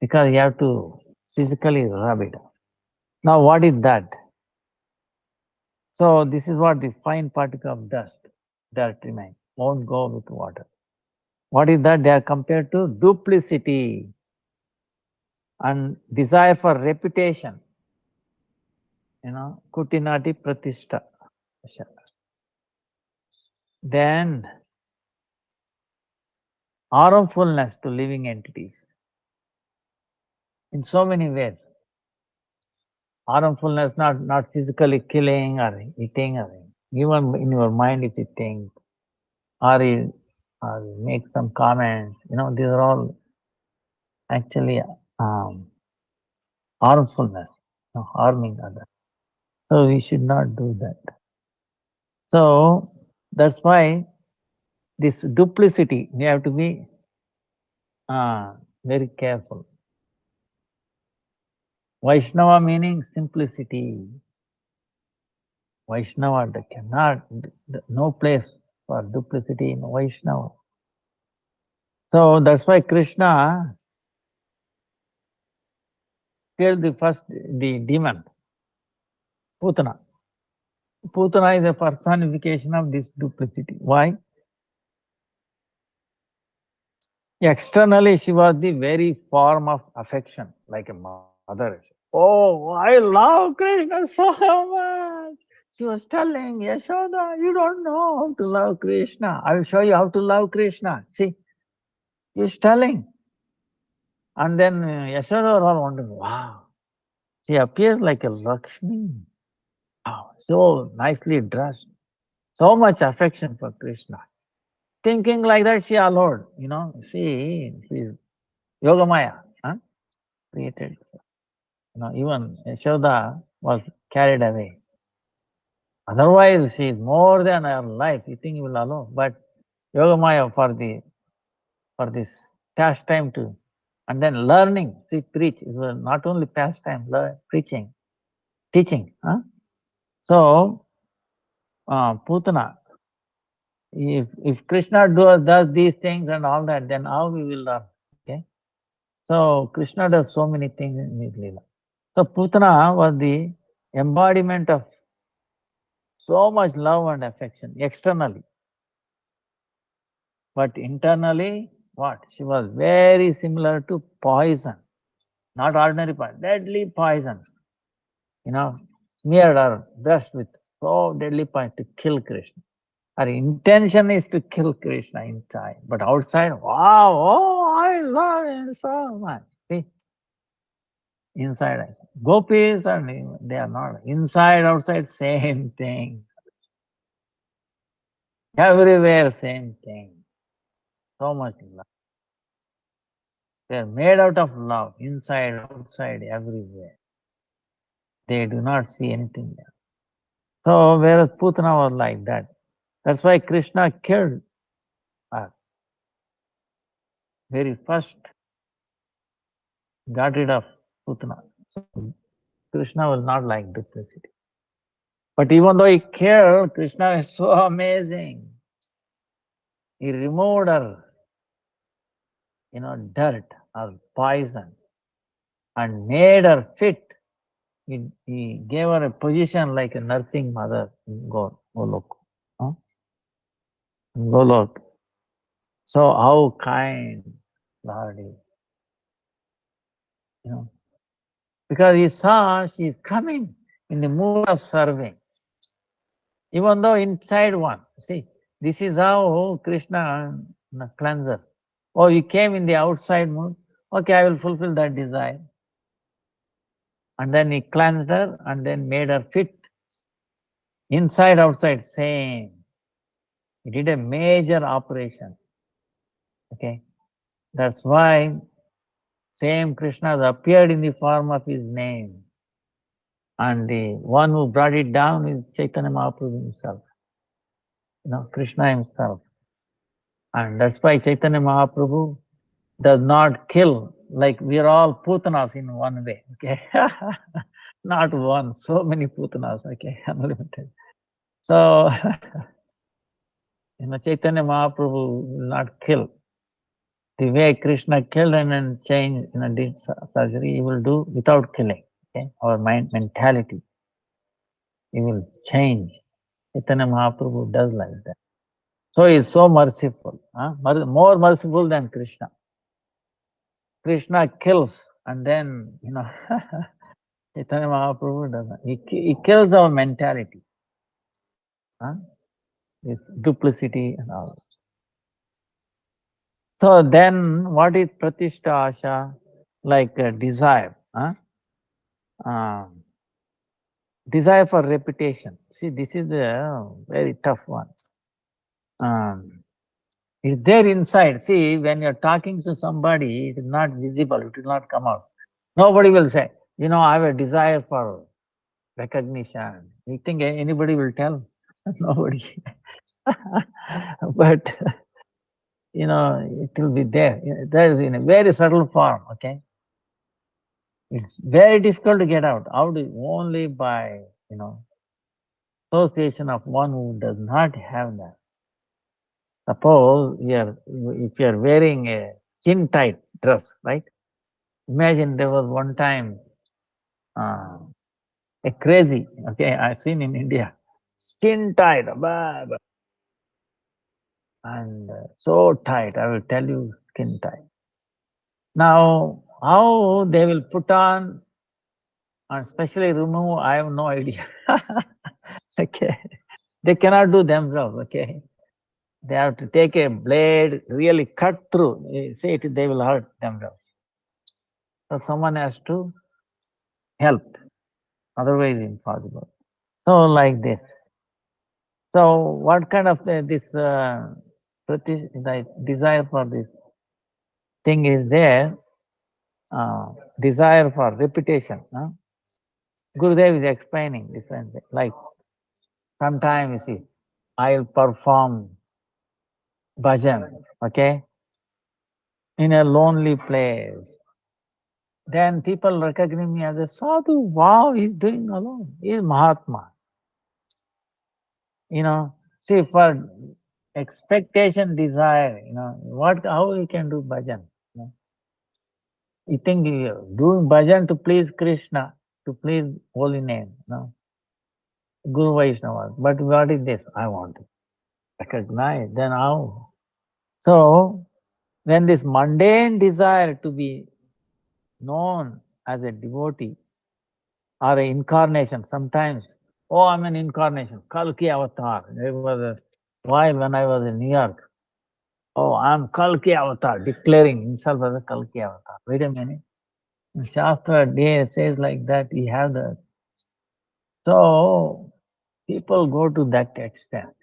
because you have to physically rub it. Now, what is that? So, this is what the fine particle of dust that remains, won't go with water. What is that? They are compared to duplicity and desire for reputation. Kutinati Pratishta. Then harmfulness to living entities in so many ways. Harmfulness, not physically killing or eating, or even in your mind if you think, or you make some comments, these are all actually harmfulness, harming others. So we should not do that. So that's why this duplicity, we have to be very careful. Vaishnava meaning simplicity. Vaishnava, they cannot, no place for duplicity in Vaishnava. So that's why Krishna killed the demon, Putana. Putana is a personification of this duplicity. Why? Externally, she was the very form of affection, like a mother. Oh, I love Krishna so much. She was telling Yashoda, you don't know how to love Krishna. I will show you how to love Krishna. See, he's telling. And then Yashoda was all wondering, wow, she appears like a Lakshmi. Wow, so nicely dressed. So much affection for Krishna. Thinking like that, she allowed, she's Yogamaya, created. Even Yashoda was carried away. Otherwise, she is more than her life. You think you will allow? But Yogamaya for this pastime too. And then learning, she preach. It was not only pastime, preaching, teaching. So, Putana, if Krishna does these things and all that, then how we will learn? Okay. So Krishna does so many things in his Leela. So Putana was the embodiment of so much love and affection externally. But internally, what? She was very similar to poison, not ordinary poison, deadly poison. You know, smeared her breast with so deadly poison to kill Krishna. Her intention is to kill Krishna inside, but outside, wow, oh, I love him so much. See, inside, gopis are they are not inside, outside, same thing. Everywhere, same thing. So much love. They are made out of love, inside, outside, everywhere. They do not see anything else. So, whereas Putana was like that. That's why Krishna killed her. Very first, got rid of Putana. So, Krishna was not like duplicity. But even though he killed, Krishna is so amazing. He removed her, dirt or poison and made her fit. He gave her a position like a nursing mother in Golok. Huh? Golok. So how kind Lord is, you know, because he saw she is coming in the mood of serving, even though inside one. See, this is how Krishna cleanses. Oh, you came in the outside mood. Okay, I will fulfill that desire. And then he cleansed her and then made her fit. Inside, outside, same. He did a major operation. Okay. That's why same Krishna has appeared in the form of his name. And the one who brought it down is Chaitanya Mahaprabhu himself. Krishna himself. And that's why Chaitanya Mahaprabhu does not kill, like we are all putanas in one way. Okay. Not one, so many putanas, okay, unlimited. So, Chaitanya Mahaprabhu will not kill. The way Krishna killed and then changed, did surgery, he will do without killing. Okay, our mind mentality, he will change. Chaitanya Mahaprabhu does like that. So he is so merciful, more merciful than Krishna. Krishna kills and then, Chaitanya Mahaprabhu doesn't. He kills our mentality, this duplicity and all. So then what is Pratishta Asha? Like desire. Um, desire for reputation. See, this is a very tough one. It's there inside. See, when you're talking to somebody, it is not visible, it will not come out. Nobody will say, I have a desire for recognition. You think anybody will tell? Nobody. But, it will be there. There is in a very subtle form, okay? It's very difficult to get out. How do only by, association of one who does not have that. Suppose if you're wearing a skin tight dress, right? Imagine there was one time a crazy, okay, I've seen in India, skin tight, and so tight, I will tell you, skin tight. Now, how they will put on and especially remove, I have no idea. Okay, they cannot do themselves, okay. They have to take a blade, really cut through. See it, they will hurt themselves. So someone has to help, otherwise impossible. So like this. So what kind of this the desire for this thing is there? Desire for reputation. Gurudev is explaining different things. Like sometimes you see, I'll perform bhajan, okay, in a lonely place. Then people recognize me as a sadhu. Wow, he's doing alone. He's Mahatma. See, for expectation, desire, how you can do bhajan? You think you're doing bhajan to please Krishna, to please holy name, Guru Vaishnava. But what is this? I want to recognize. Then how? So When this mundane desire to be known as a devotee or an incarnation, sometimes, oh, I'm an incarnation, Kalki avatar. There was a while when I was in New York, oh, I'm Kalki avatar, declaring himself as a Kalki avatar. Wait a minute. The Shastra day says like that, he have the. So people go to that extent.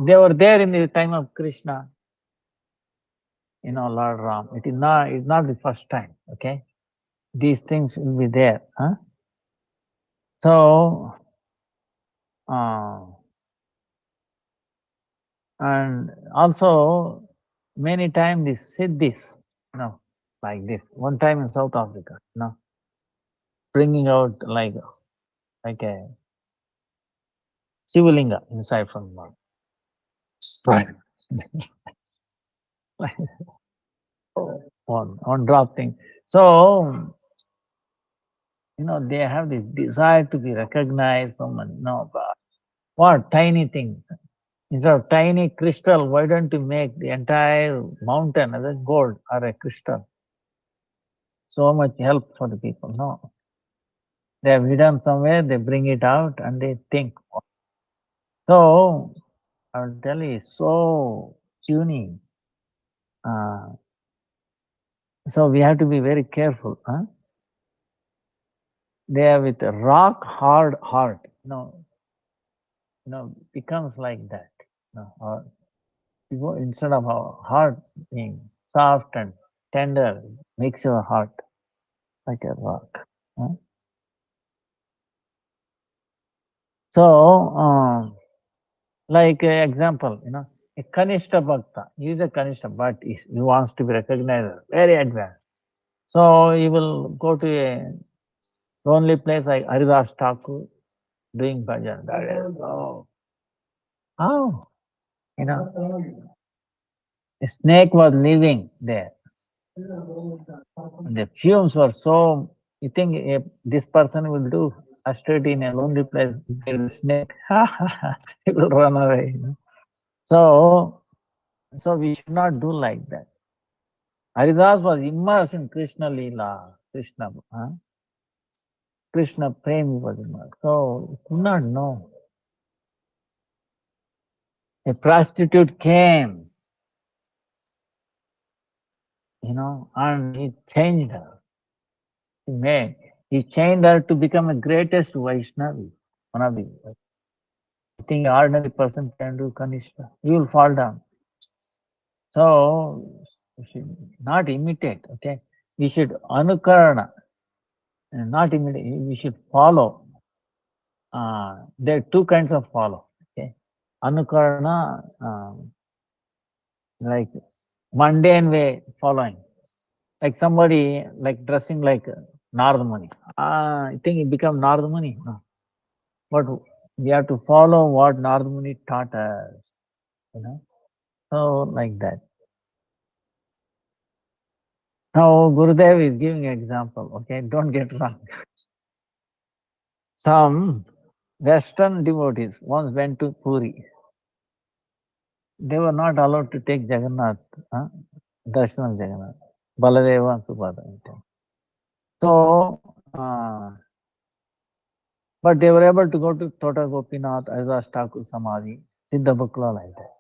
They were there in the time of Krishna, Lord Ram. It's not the first time, okay? These things will be there. Huh? So, uh, and also many times these siddhis, like this. One time in South Africa, bringing out like a Shivalinga inside from the mouth. Right. on drop thing. So, they have this desire to be recognized. Someone, no, but what tiny things. Instead of tiny crystal, why don't you make the entire mountain as a gold or a crystal? So much help for the people. No, they have hidden somewhere, they bring it out and they think. So, I'll tell you, so tuning. So we have to be very careful. Huh? They are with a rock hard heart. Becomes like that. Or instead of our heart being soft and tender, makes your heart like a rock. Huh? So, like example, a Kanishta Bhakta, he is a Kanishta, but he wants to be recognized very advanced. So he will go to a lonely place like Haridas Thakur doing bhajan. That is, how? A snake was living there. The fumes were so. You think if this person will do austerity in a lonely place? There is a snake. He will run away. So, we should not do like that. Haridas was immersed in Krishna Leela, Krishna Prem was immersed. So, he could not know. A prostitute came, and he changed her. He changed her to become a greatest Vaishnavi. One of the, I think, ordinary person can do Kanishta. He will fall down. So, we should not imitate, okay? We should anukarana, not imitate, we should follow. There are two kinds of follow, okay? Anukarana, like mundane way following. Like somebody like dressing like Narada Muni. I think it become Narada Muni. No. But we have to follow what Narada Muni taught us. So like that. Now Gurudev is giving an example. Okay, don't get wrong. Some Western devotees once went to Puri. They were not allowed to take Jagannath, darshan of Jagannath, Baladeva and Subhadra. So, but they were able to go to Tota Gopinath, Haridas Thakur Samadhi, Siddha Bukla like that.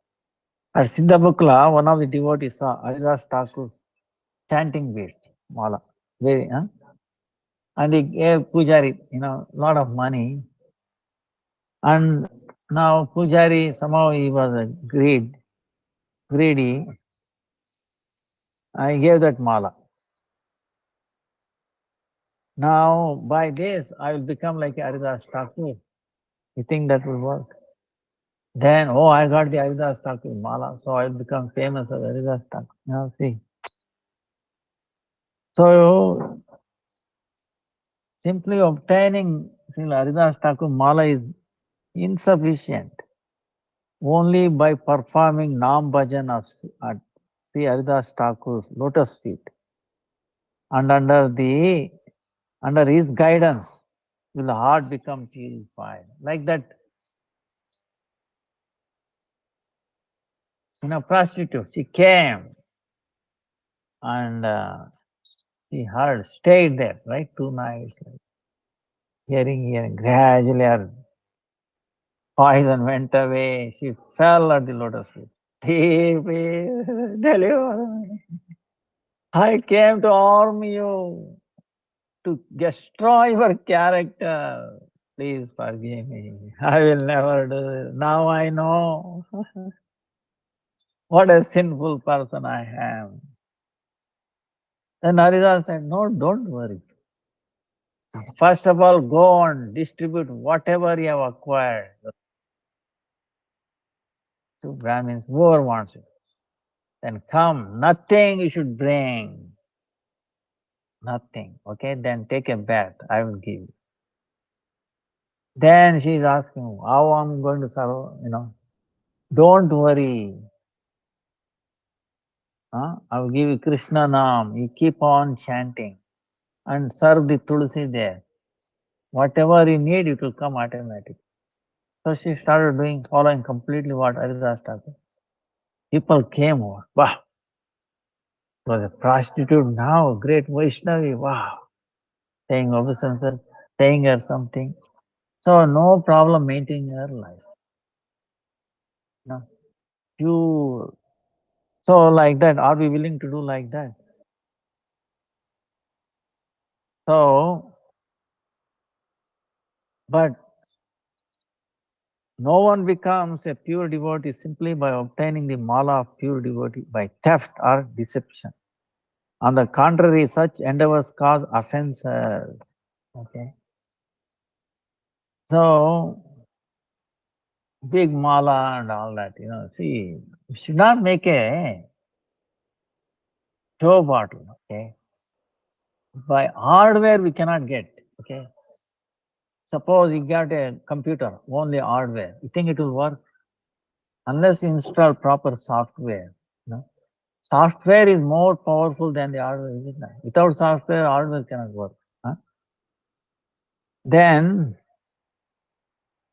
At Siddha Bukla, one of the devotees saw Haridas Thakur's chanting beads, mala, very, and he gave Pujari, lot of money. And now Pujari, somehow he was greedy, I gave that mala. Now, by this, I will become like Haridas Thakur. You think that will work? Then, oh, I got the Haridas Thakur mala, so I will become famous as Haridas Thakur. Now, see. So, simply obtaining Haridas Thakur mala is insufficient. Only by performing Nam Bhajan of Sri Haridas Thakur's lotus feet and under his guidance will the heart become purified. Like that, prostitute, she came And she heard, stayed there, right? 2 nights, like, hearing. Gradually her poison went away. She fell at the lotus feet. Please deliver me. I came to harm you, to destroy your character. Please forgive me. I will never do it. Now I know what a sinful person I am. Then Haridasa said, no, don't worry. First of all, go and distribute whatever you have acquired to Brahmins, whoever wants it. Then come, nothing you should bring. Nothing. Okay, then take a bath. I will give you. Then she is asking, how I'm going to serve. Don't worry. I will give you Krishna Nam. You keep on chanting and serve the Tulsi there. Whatever you need, it will come automatically. So she started following completely what Haridas Thakur. People came over. Wow, was a prostitute now, great Vaishnavi. Wow, saying obeisance, saying her something. So no problem maintaining her life. No, pure. So like that, are we willing to do like that? So, but no one becomes a pure devotee simply by obtaining the mala of pure devotee by theft or deception. On the contrary, such endeavors cause offenses. Okay. So, big mala and all that, see, you should not make a show bottle. Okay. By hardware, we cannot get. Okay. Suppose you got a computer, only hardware. You think it will work? Unless you install proper software. No? Software is more powerful than the hardware. Is it not? Without software, hardware cannot work. Huh? Then,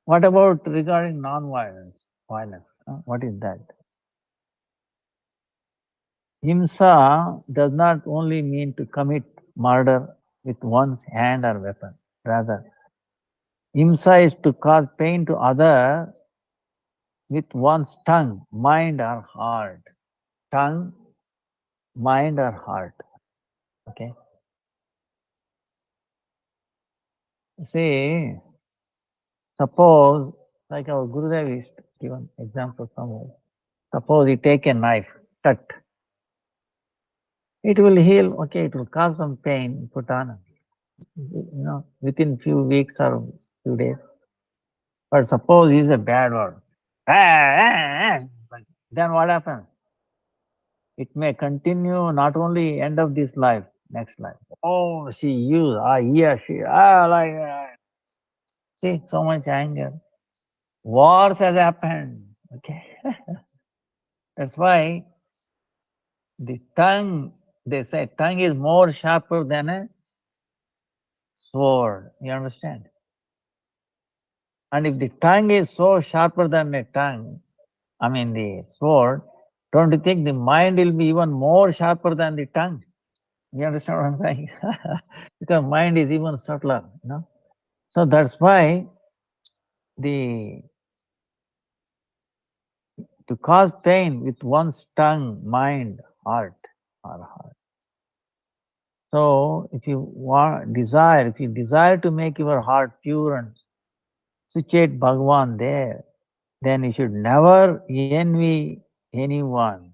what about regarding non-violence? Violence. What is that? Himsa does not only mean to commit murder with one's hand or weapon. Rather, himsa is to cause pain to other with one's tongue, mind or heart. Tongue, mind or heart. Okay. See, suppose, like our Gurudev is given example somewhere. Suppose you take a knife, cut. It will heal, okay, it will cause some pain, put on, within few weeks or few days. But suppose use a bad word. Then what happens? It may continue not only end of this life, next life. Oh, she used, he or she, like, see, so much anger. Wars has happened. Okay. That's why the tongue, they say tongue is more sharper than a sword. You understand? And if the tongue is so sharper than a tongue, the sword, don't you think the mind will be even more sharper than the tongue? You understand what I'm saying? Because mind is even subtler. So that's why the to cause pain with one's tongue, mind, heart, or heart. So if you desire to make your heart pure and situate Bhagavan there, then you should never envy anyone.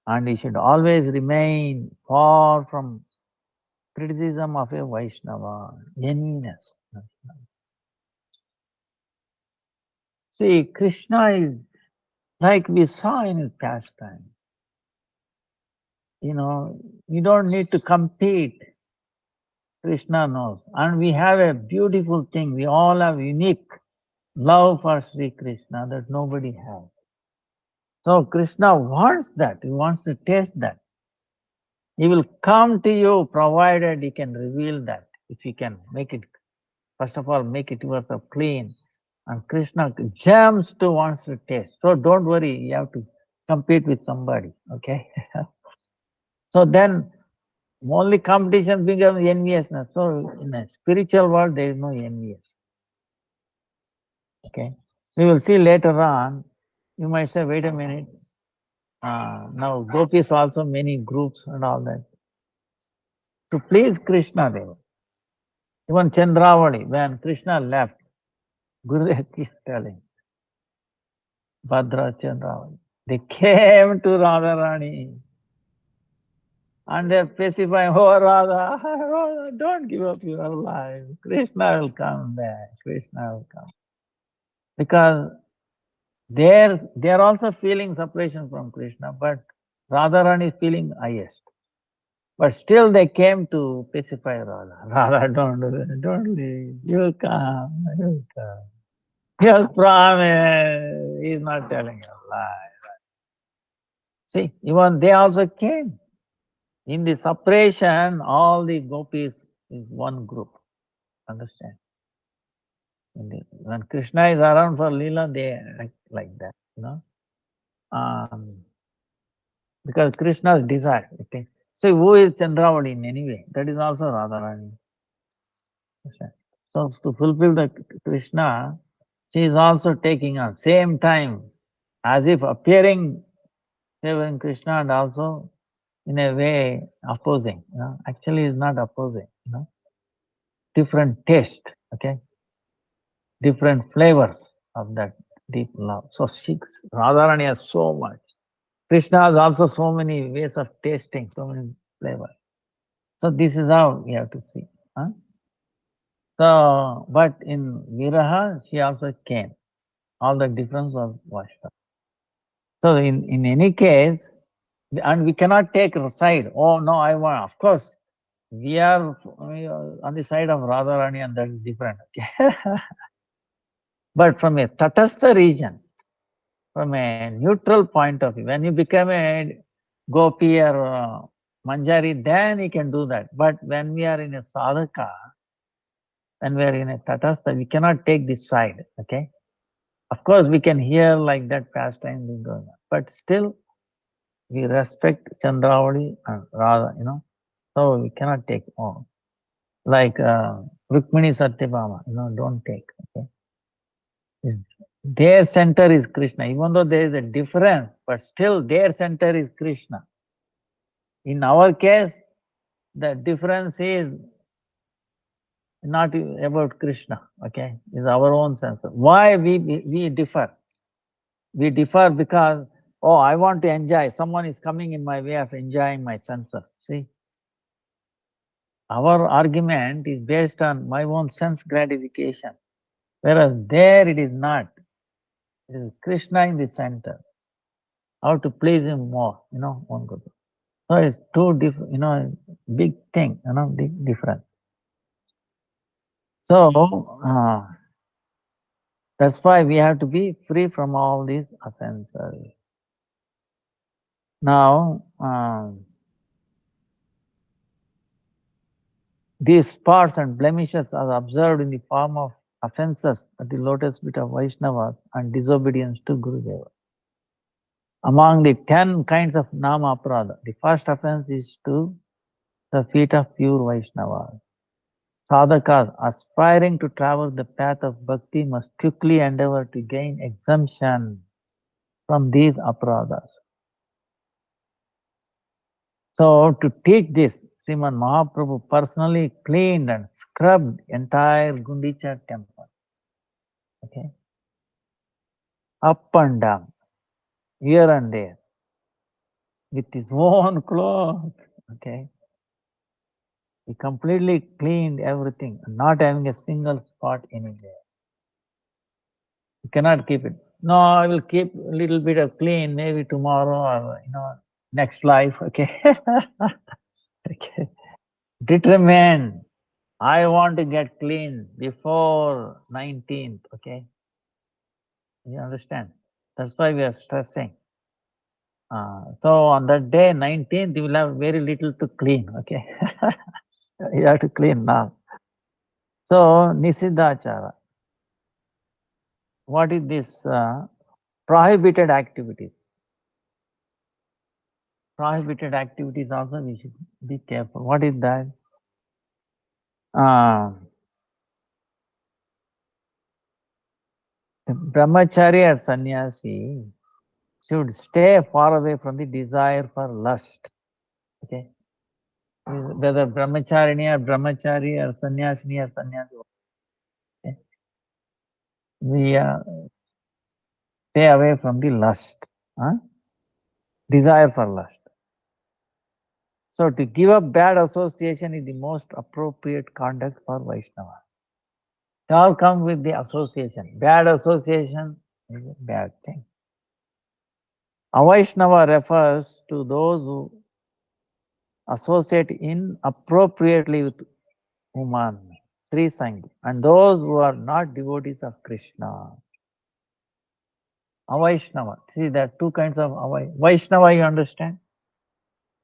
And you should always remain far from criticism of a Vaishnava, genuineness. See, Krishna is like we saw in his pastime. You don't need to compete. Krishna knows. And we have a beautiful thing. We all have unique love for Sri Krishna that nobody has. So Krishna wants that. He wants to taste that. He will come to you provided he can reveal that. If he can make it, first of all, make it yourself clean. And Krishna jumps to wants to taste. So don't worry, you have to compete with somebody. Okay. So then only competition becomes enviousness. So in a spiritual world, there is no enviousness. Okay. We will see later on. You might say, wait a minute. Now gopis also many groups and all that. To please Krishna, they were. Even Chandravali, when Krishna left, Gurudev keeps telling, Bhadra Chandravali, they came to Radharani and they're specifying, oh Radha, Radha, don't give up your life. Krishna will come back. Krishna will come. Because they are also feeling separation from Krishna, but Radharani is feeling highest. But still they came to pacify Radha. Radha, don't do that, don't leave. You'll come, you'll come. He'll promise. He's not telling a lie. See, even they also came. In the separation, all the gopis is one group. Understand? When Krishna is around for Leela, they act like that, you know. Because Krishna's desire. Okay. So who is Chandravali in any way? That is also Radharani. So to fulfill the Krishna, she is also taking on same time as if appearing serving Krishna and also in a way opposing. Actually is not opposing. Different taste. Okay, different flavors of that deep love. So Radharani has so much. Krishna has also so many ways of tasting, so many flavors. So this is how we have to see. So, but in Viraha, she also came. All the difference was washed out. So in any case, and we cannot take a side. Oh no, I want. Of course, we are on the side of Radharani, and that is different. Okay? But from a Tatastha region, from a neutral point of view, when you become a Gopi or Manjari, then you can do that. But when we are in a sadhaka, when we are in a Tatastha, we cannot take this side. Okay? Of course, we can hear like that pastime is going on, but still we respect Chandravali and Radha, so we cannot take all. Like Rukmini Satyabhama, don't take. Okay? Their center is Krishna, even though there is a difference, but still their center is Krishna. In our case, the difference is not about Krishna, okay? It's our own sense. Why we differ? We differ because, oh, I want to enjoy. Someone is coming in my way of enjoying my senses. See? Our argument is based on my own sense gratification. Whereas there it is not. It is Krishna in the center. How to please him more, one good. So it's two different, big thing, big difference. So that's why we have to be free from all these offenses. Now, these spots and blemishes are observed in the form of offenses at the lotus feet of Vaishnavas and disobedience to Gurudeva. Among the 10 kinds of Nama Aparadha, the first offense is to the feet of pure Vaishnavas. Sadhakas aspiring to travel the path of bhakti must quickly endeavor to gain exemption from these aparadhas. So to teach this, Sriman Mahaprabhu personally cleaned and scrubbed entire Gundicha temple. Okay, up and down, here and there, with his own cloth. Okay, he completely cleaned everything, not having a single spot anywhere. You cannot keep it. No, I will keep a little bit of clean, maybe tomorrow or next life. Okay, okay. Determined. I want to get clean before 19th. Okay, you understand? That's why we are stressing. So on that day, 19th, you will have very little to clean. Okay, you have to clean now. So Nisiddhachara. What is this? Prohibited activities. prohibited activities also we should be careful. What is that? Uh, the brahmachari or sannyasi should stay far away from the desire for lust. Okay, whether brahmacharini or brahmachari or sannyasini or sannyasi, okay? We stay away from the lust, desire for lust. So to give up bad association is the most appropriate conduct for Vaishnava. It all comes with the association. Bad association is a bad thing. Avaishnava refers to those who associate inappropriately with woman, Sri Sangi, and those who are not devotees of Krishna. Avaishnava. See, there are two kinds of Vaishnava, you understand?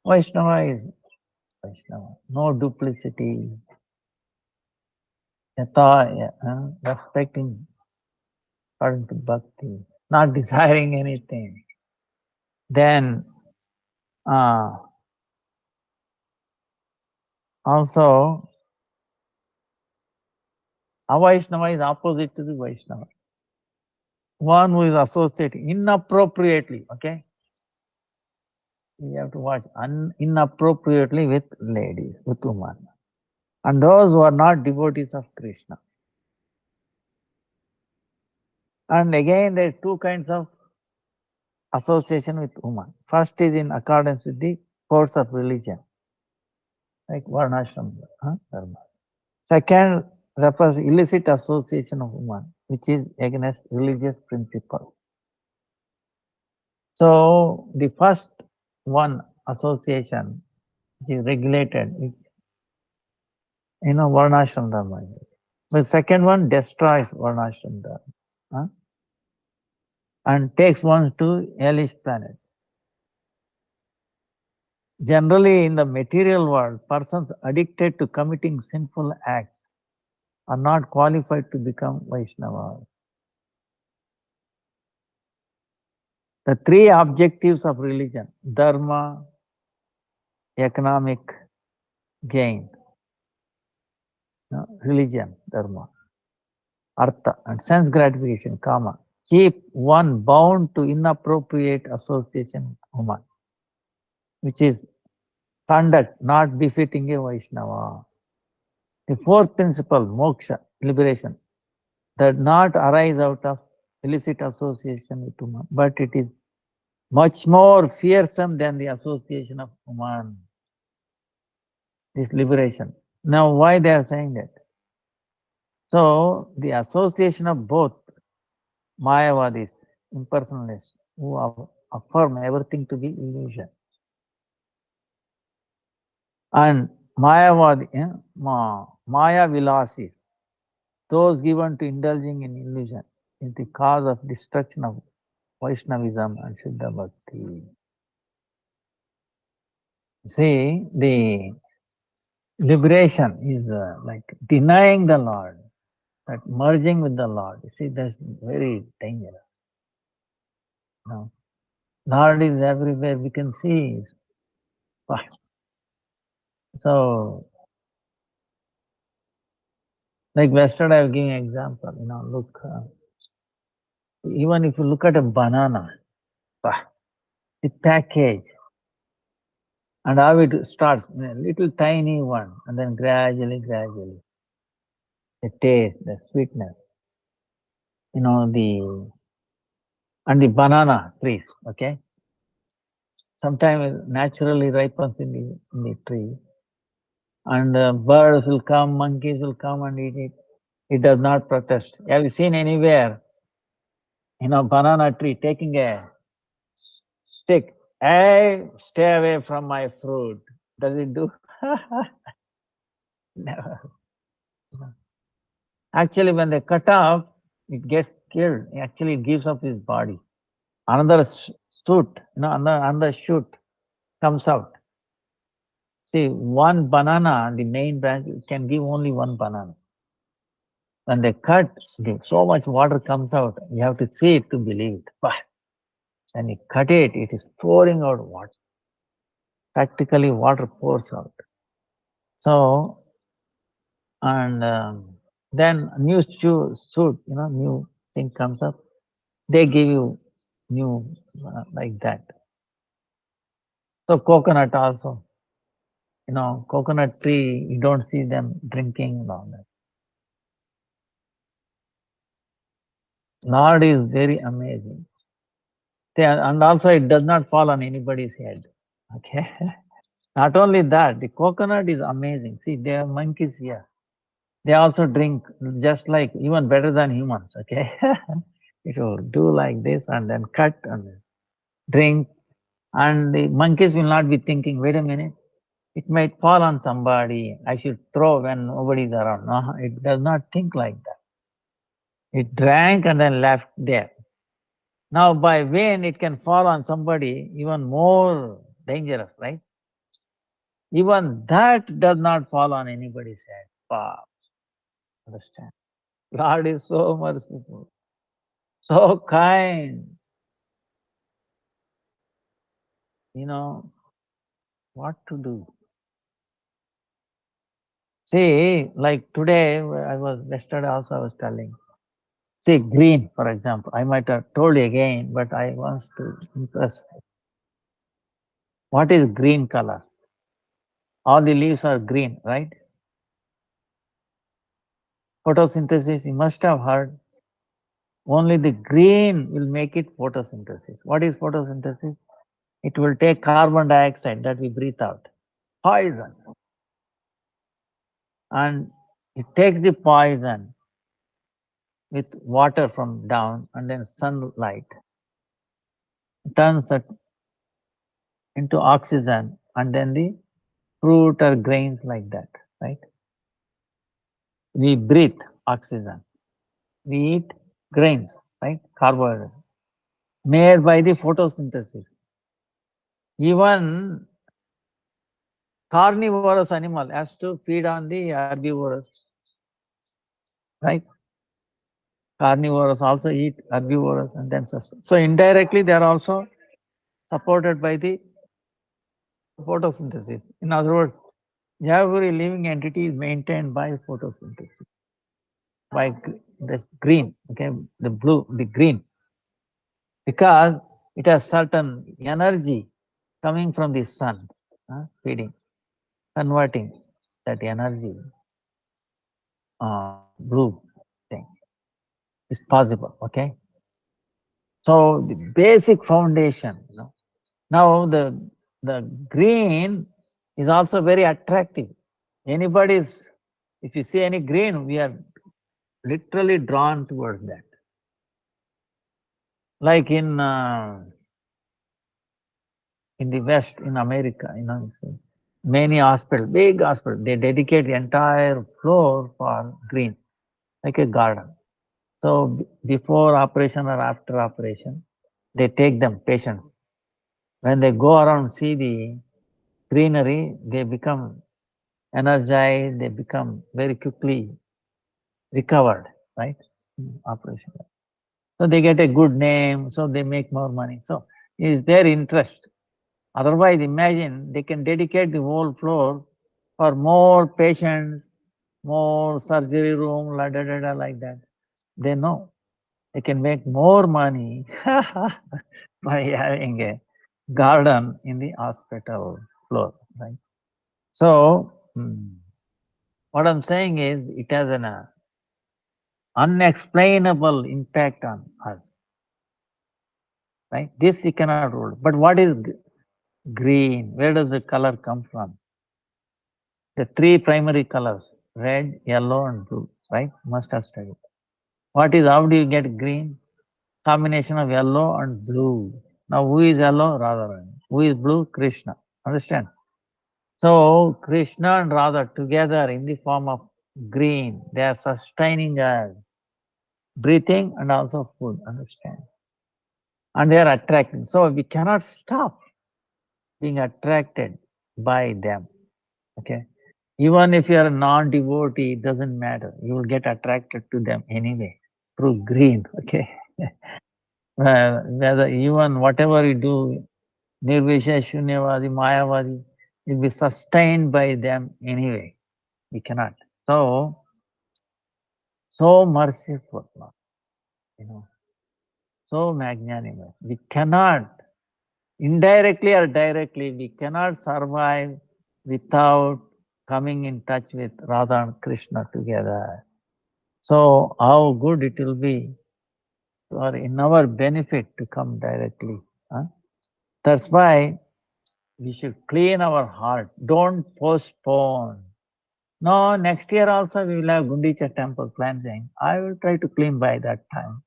Vaishnava is Vaishnava. No duplicity. Yata, respecting according to bhakti, not desiring anything. Then also Avaishnava is opposite to the Vaishnava. One who is associated inappropriately, okay? You have to watch inappropriately with ladies, with women. And those who are not devotees of Krishna. And again, there are two kinds of association with women. First is in accordance with the course of religion, like Varnashram Dharma. Second refers illicit association of women, which is against religious principles. So the first one association is regulated, it's Varnashram Dharma. The second one destroys Varnashram Dharma and takes one to hellish planet. Generally, in the material world, persons addicted to committing sinful acts are not qualified to become Vaishnava. The three objectives of religion, dharma, economic gain, religion, dharma, artha, and sense gratification, kama, keep one bound to inappropriate association with woman, which is conduct not befitting a Vaishnava. The fourth principle, moksha, liberation, does not arise out of illicit association with woman, but it is much more fearsome than the association of woman. This liberation. Now, why they are saying that? So, the association of both Mayavadis, impersonalists, who affirm everything to be illusion, and Mayavadi, Maya Vilasis, those given to indulging in illusion, is the cause of destruction of Vaishnavism and Shuddha Bhakti. See, the liberation is like denying the Lord, that merging with the Lord. You see, that's very dangerous. No. Lord is everywhere, we can see. So, like yesterday, I was giving an example. Look, even if you look at a banana, the package, and how it starts, a little tiny one, and then gradually, the taste, the sweetness, and the banana trees, okay? Sometimes it naturally ripens in the tree, and birds will come, monkeys will come and eat it. It does not protest. Have you seen anywhere, banana tree taking a stick? Hey, stay away from my fruit. Does it do? Never. Actually, when they cut off, it gets killed. Actually, it gives up its body. Another shoot, another shoot comes out. See, one banana, the main branch, can give only one banana. When they cut, so much water comes out. You have to see it to believe it. When you cut it, it is pouring out water. Practically water pours out. So, and then new suit, new thing comes up. They give you new like that. So coconut also, coconut tree, you don't see them drinking and all that. Lord is very amazing. And also it does not fall on anybody's head. Okay. Not only that, the coconut is amazing. See, there are monkeys here. They also drink just like even better than humans. Okay. It will do like this and then cut and drinks. And the monkeys will not be thinking, wait a minute, it might fall on somebody. I should throw when nobody's around. No, it does not think like that. It drank and then left there. Now, by when it can fall on somebody, even more dangerous, right? Even that does not fall on anybody's head. Wow, understand? God is so merciful, so kind. You know what to do. See, like today, yesterday also I was telling. See, green, for example. I might have told you again, but I want to impress. What is green color? All the leaves are green, right? Photosynthesis, you must have heard. Only the green will make it photosynthesis. What is photosynthesis? It will take carbon dioxide that we breathe out, poison. And it takes the poison with water from down and then sunlight, turns it into oxygen and then the fruit or grains like that, right? We breathe oxygen. We eat grains, right? Carbohydrate, made by the photosynthesis. Even carnivorous animal has to feed on the herbivorous, right? Carnivores also eat herbivorous and then sustain. So indirectly they are also supported by the photosynthesis. In other words, every living entity is maintained by photosynthesis, by the green, okay, the blue, the green, because it has certain energy coming from the sun, feeding, converting that energy, blue thing is possible, okay? So the basic foundation, Now the green is also very attractive. Anybody's, if you see any green, we are literally drawn towards that. Like in the West, in America, you see, many hospitals, big hospitals, they dedicate the entire floor for green, like a garden. So before operation or after operation, they take them, patients. When they go around see the greenery, they become energized, they become very quickly recovered, right? Operation. So they get a good name, so they make more money. So is their interest. Otherwise, imagine they can dedicate the whole floor for more patients, more surgery room, like that. They know they can make more money by having a garden in the hospital floor, right? So, what I'm saying is it has an unexplainable impact on us, right? This you cannot rule. But what is green? Where does the color come from? The three primary colors, red, yellow, and blue, right? Must have studied. How do you get green? Combination of yellow and blue. Now, who is yellow? Radharani. Who is blue? Krishna. Understand? So, Krishna and Radha together in the form of green, they are sustaining us, breathing and also food. Understand? And they are attracting. So, we cannot stop being attracted by them. Okay? Even if you are a non-devotee, it doesn't matter. You will get attracted to them anyway through green. Okay? Whether even whatever you do, Nirvishaya, Shunyavadi, Mayavadi will be sustained by them anyway. We cannot. So merciful, you know, so magnanimous. We cannot, indirectly or directly, we cannot survive without coming in touch with Radha and Krishna together. So how good it will be or in our benefit to come directly. Huh? That's why we should clean our heart. Don't postpone. No, next year also we will have Gundicha temple cleansing. I will try to clean by that time.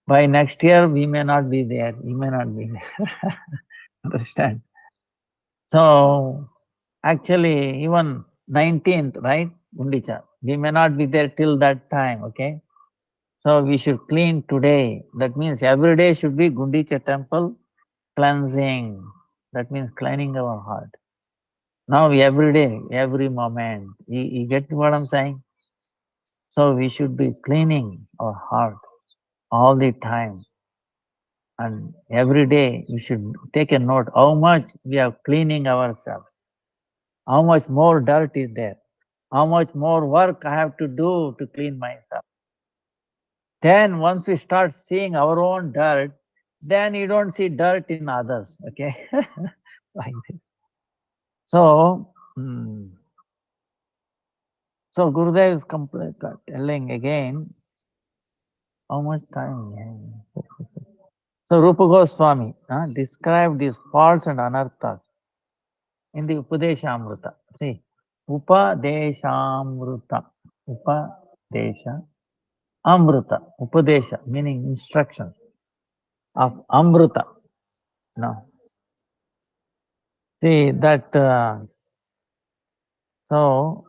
By next year we may not be there. We may not be there. Understand? So actually even 19th, right? Gundicha. We may not be there till that time, okay? So we should clean today. That means every day should be Gundicha temple cleansing. That means cleaning our heart. Now every day, every moment. You get what I'm saying? So we should be cleaning our heart all the time. And every day we should take a note how much we are cleaning ourselves. How much more dirt is there? How much more work I have to do to clean myself? Then once we start seeing our own dirt, then you don't see dirt in others. Okay? Like this. So, so Gurudev is telling again, how much time? So Rupa Goswami described these faults and anarthas in the Upadeshamrita. See, Upadeshamrita. Upadesha. Amrita. Upadesha, meaning instructions of Amrita. No. See that, so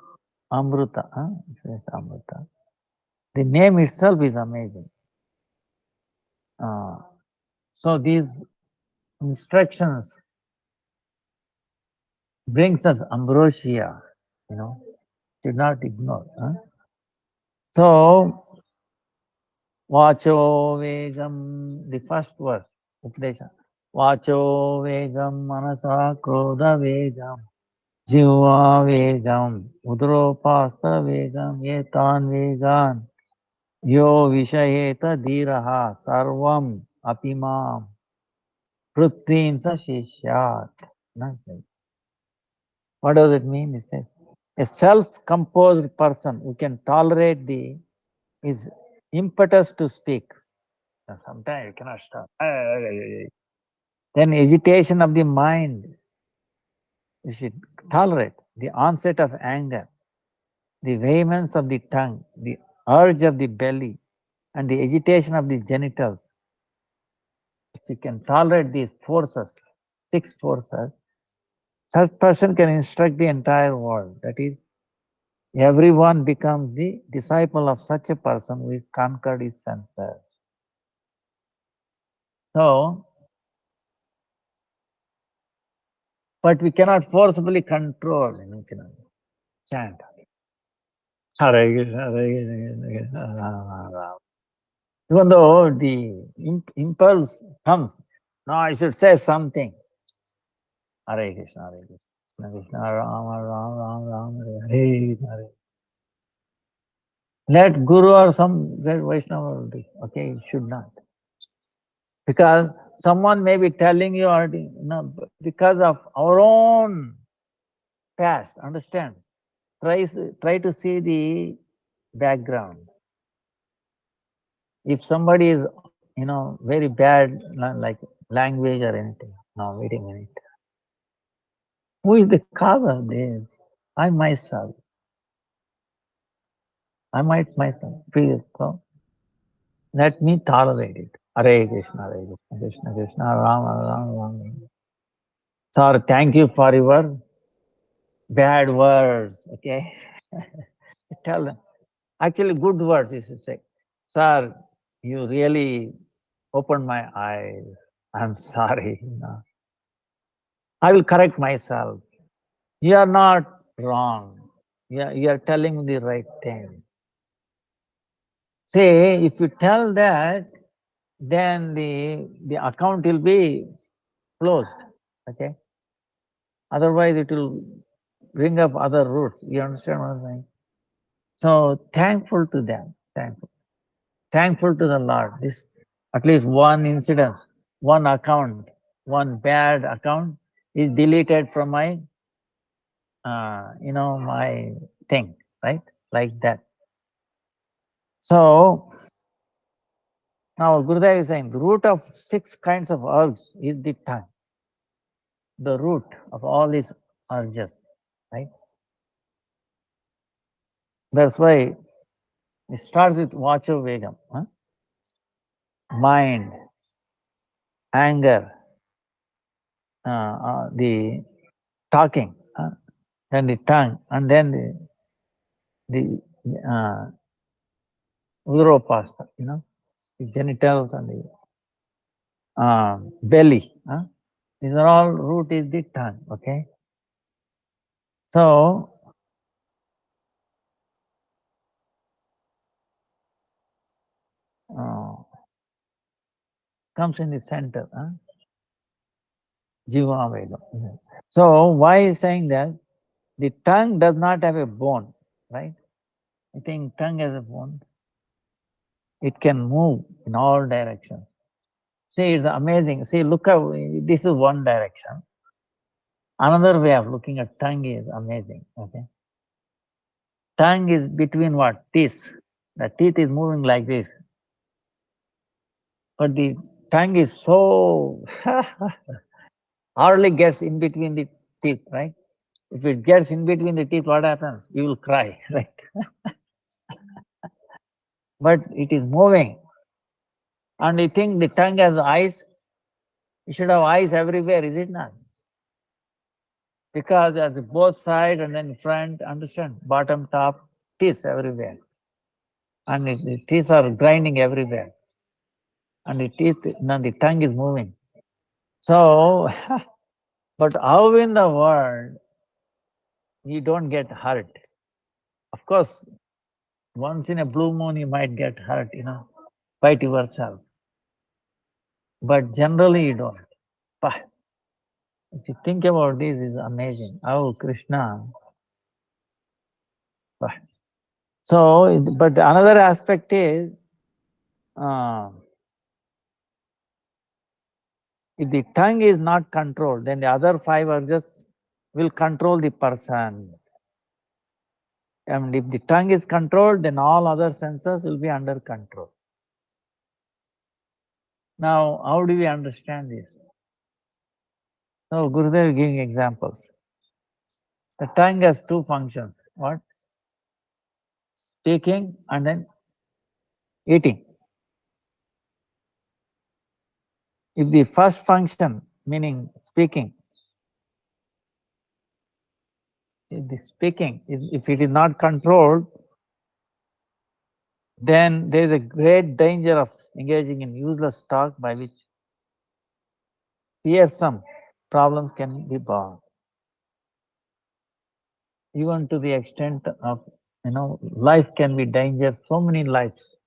Amrita. It says Amrita. The name itself is amazing. So these instructions brings us ambrosia, should not ignore. So Vacho Vegam, the first verse, Upadesha. Vacho Vegam Manasa Krodha Vegam Jiva Vegam Udropasta Vegam Etan Vegan Yo Vishayeta Dhiraha Sarvam Apimam Prithvim Sa Shishyat. What does it mean? It says, a self-composed person who can tolerate his impetus to speak. Sometimes you cannot stop. Then agitation of the mind, you should tolerate. The onset of anger, the vehemence of the tongue, the urge of the belly, and the agitation of the genitals. If you can tolerate these forces, 6 forces, such person can instruct the entire world. That is, everyone becomes the disciple of such a person who is conquered his senses. So, but we cannot forcibly control, we cannot chant. Hare Krishna, Hare Krishna, Krishna Rama, Rama. Even though the impulse comes, no, I should say something. Hare Krishna, Hare Krishna, Krishna Rama, Rama, Rama, Rama, Hare Krishna, Hare. Let Guru or some great Vaishnava do. Okay, you should not. Because someone may be telling you already, because of our own past, understand? Try to see the background. If somebody is, very bad, like language or anything, no, wait a minute. Who is the cause of this? I myself. I might myself feel so. Let me tolerate it. Hare Krishna, Hare Krishna, Krishna Krishna, Rama Rama, Rama. Sir, thank you for your bad words. Okay, tell them. Actually, good words. You should say, "Sir, you really opened my eyes. I'm sorry. I will correct myself. You are not wrong. You are telling the right thing." Say, if you tell that, then the account will be closed. Okay. Otherwise, it will bring up other roots. You understand what I'm saying? So thankful to them. Thankful to the Lord. This at least one incident, one account, one bad account is deleted from my, my thing, right? Like that. So now Gurudev is saying the root of 6 kinds of herbs is the tongue. The root of all these urges, right? That's why it starts with Vacho Vegam. Mind, anger, the talking, then the tongue, and then the uropasta, the genitals and the belly. These are all root is the tongue. Okay. So comes in the center. Jiva Veda. So why is saying that? The tongue does not have a bone, right? I think tongue has a bone. It can move in all directions. See, it's amazing. See, look how this is one direction. Another way of looking at tongue is amazing. Okay. Tongue is between what? Teeth. The teeth is moving like this. But the tongue is so hardly gets in between the teeth, right? If it gets in between the teeth, what happens? You will cry, right? But it is moving. And you think the tongue has eyes? It should have eyes everywhere, is it not? Because there's both sides and then front, understand? Bottom, top, teeth everywhere. And the teeth are grinding everywhere. And the tongue is moving. So, but how in the world you don't get hurt? Of course, once in a blue moon you might get hurt, bite yourself. But generally you don't. If you think about this, it's amazing. How Krishna. So, but another aspect is, if the tongue is not controlled, then the other 5 urges will control the person. And if the tongue is controlled, then all other senses will be under control. Now, how do we understand this? So, Gurudev is giving examples. The tongue has 2 functions. What? Speaking and then eating. If the first function, meaning speaking, if it is not controlled, then there is a great danger of engaging in useless talk by which fearsome problems can be born. Even to the extent of, life can be danger, so many lives.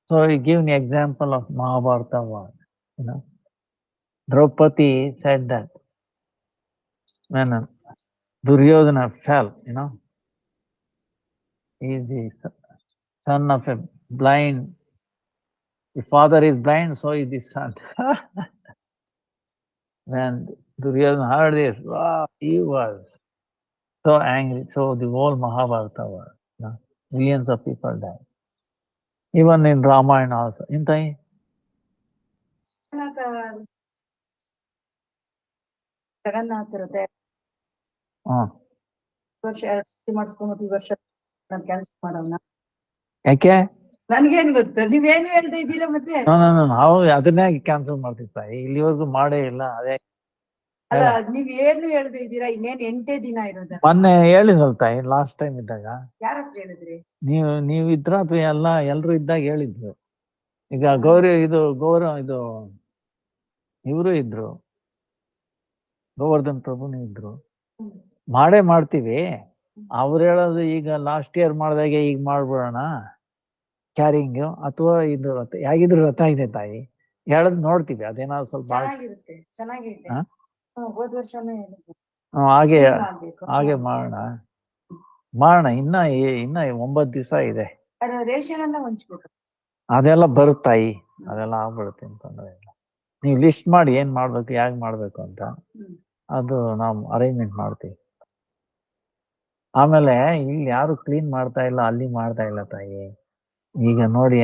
So he give an example of Mahabharata war. Draupadi said that when Duryodhana fell, he is the son of a blind. The father is blind, so is the son. When Duryodhana heard this, wow, he was so angry. So the whole Mahabharata war, millions of people died. Even in Ramayana also. Intai? ಜಗನ್ನಾಥರತೆ ಹ್ಮ್. ವರ್ಷ 2 ಸತಿ ಮಾಡಿಸ್ಕೊಂಡ್ಬಿಟ್ಟು ಈ ವರ್ಷ ನಾನು cancel ಮಾಡೋಣ. ಯಾಕೆ? ನನ್ಗೇನ್ ಗೊತ್ತು, ನೀವೇನ್ ಹೇಳ್ತಾ ಇದ್ದೀರಾ ಮತ್ತೆ? ನಾವು ಅದನ್ನೇ ಕ್ಯಾನ್ಸಲ್ ಮಾಡ್ತೀವಿ ಸಾಯಿ, ಇಲ್ಲಿವರೆಗೂ ಮಾಡೇ ಇಲ್ಲ. ಅದೇ ಅಲ್ಲ, ನೀವೇನು ಹೇಳ್ತಾ ಇದ್ದೀರಾ? ಇನ್ನೇನ್ 8 ದಿನ ಇರೋದ. ಮೊನ್ನೆ ಹೇಳಿದ್ವಲ್ ತಾಯಿ, ಲಾಸ್ಟ್ ಟೈಮ್ ಇದ್ದಾಗ. ಯಾರ ಹತ್ರ ಹೇಳಿದ್ರಿ? ನೀವು ಇದ್ರ ಅಥವಾ ಎಲ್ರು ಇದ್ದಾಗ ಹೇಳಿದ್ರು. ಈಗ ಗೌರಿ ಇದು ಇವರು ಇದ್ರು, ಗೋವರ್ಧನ್ ಪ್ರಭುನು ಇದ್ರು. ಮಾಡೇ ಮಾಡ್ತೀವಿ. ಅವ್ರು ಹೇಳೋದು ಈಗ ಲಾಸ್ಟ್ ಇಯರ್ ಮಾಡ್ದಾಗೆ ಈಗ ಮಾಡ್ಬಿಡೋಣ ಕ್ಯಾರಿಂಗ್, ಅಥವಾ ಇದು ಹೇಗಿದ್ರು ರಥ ಇದೆ ತಾಯಿ. ಹೇಳದ್ ನೋಡ್ತೀವಿ, ಅದೇನಾದ್ರು ಸ್ವಲ್ಪ ಚೆನ್ನಾಗಿರುತ್ತೆ. ಹಾ? ಹೋದ್ ವರ್ಷನೇ ಹೇಳಿದ್ರು. ಹಾಗೆ Clean ಮಾಡ್ಬೇಕು. ಹಾಗೆ ಮಾಡೋಣ. ಇನ್ನ 9 ದಿವಸ ಇದೆ. ರೇಷನ್ ಎಲ್ಲ ಹಂಚ್ಬೇಕು. ಅದೆಲ್ಲ ಬರುತ್ತಾಯಿ, ಅದೆಲ್ಲ ಆಗ್ಬಿಡುತ್ತೆ ಅಂತಂದ್ರೆ ಇಲ್ಲ. ನೀವು ಲಿಸ್ಟ್ ಮಾಡಿ ಏನ್ ಮಾಡ್ಬೇಕು, ಯಾಕೆ ಮಾಡ್ಬೇಕು ಅಂತ, ಅದು ನಾವು ಅರೇಂಜ್ಮೆಂಟ್ ಮಾಡ್ತೀವಿ. ಆಮೇಲೆ ಇಲ್ಲಿ ಯಾರು ಕ್ಲೀನ್ ಮಾಡ್ತಾ ಇಲ್ಲ, ಅಲ್ಲಿ ಮಾಡ್ತಾ ಇಲ್ಲ ತಾಯಿ. ಈಗ ನೋಡಿ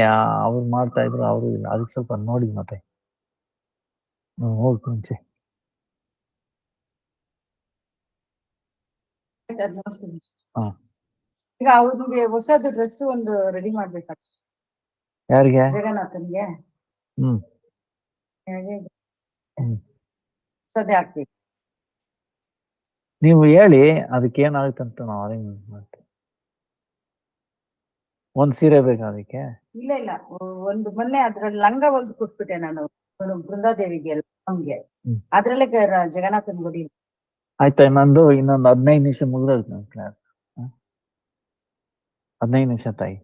ಅವ್ರು ಮಾಡ್ತಾ ಇದ್ರು, ಅವರು ಇಲ್ಲ. ಅದಕ್ಕೆ ಸ್ವಲ್ಪ ನೋಡಿ ಮತ್ತೆ ಹೋಗಿ ಮುಂಚೆ. ಹಾ. ಈಗ ಅವ್ರಿಗೆ ಹೊಸದು ಡ್ರೆಸ್ ಒಂದು ರೆಡಿ ಮಾಡ್ಬೇಕಾಗ್ತದೆ. ಯಾರಿಗೆ? ಜಗನ್ನಾಥನ್ಗೆ. ಹ್ಮ್. ಹೊಸದೇ ಆಗ್ಬೇಕು. ನೀವು ಹೇಳಿ ಅದಕ್ಕೆ ಏನಾಗುತ್ತಂತ ನಾವು ಅರೇಂಜ್ಮೆಂಟ್ ಮಾಡ್ತೀವಿ. ಒಂದ್ ಸೀರೆ ಬೇಕಾ ಅದಕ್ಕೆ? ಇಲ್ಲ ಒಂದು ಮೊನ್ನೆ ಅದ್ರಲ್ಲಿ ಲಂಗ ಹೊಲ್ದು ಕೊಟ್ಬಿಟ್ಟೆ ನಾನು ಬೃಂದಾದೇವಿಗೆ ನಮ್ಗೆ. ಅದ್ರಲ್ಲೇ ಜಗನ್ನಾಥನ್ ಗುಡಿ. ಆಯ್ತಾ, ಇನ್ನೊಂದು 15 ನಿಮಿಷ ಮುಗಿದೋಯ್ತು ನನ್ನ ಕ್ಲಾಸ್. 15 ನಿಮಿಷ ತಾಯಿ.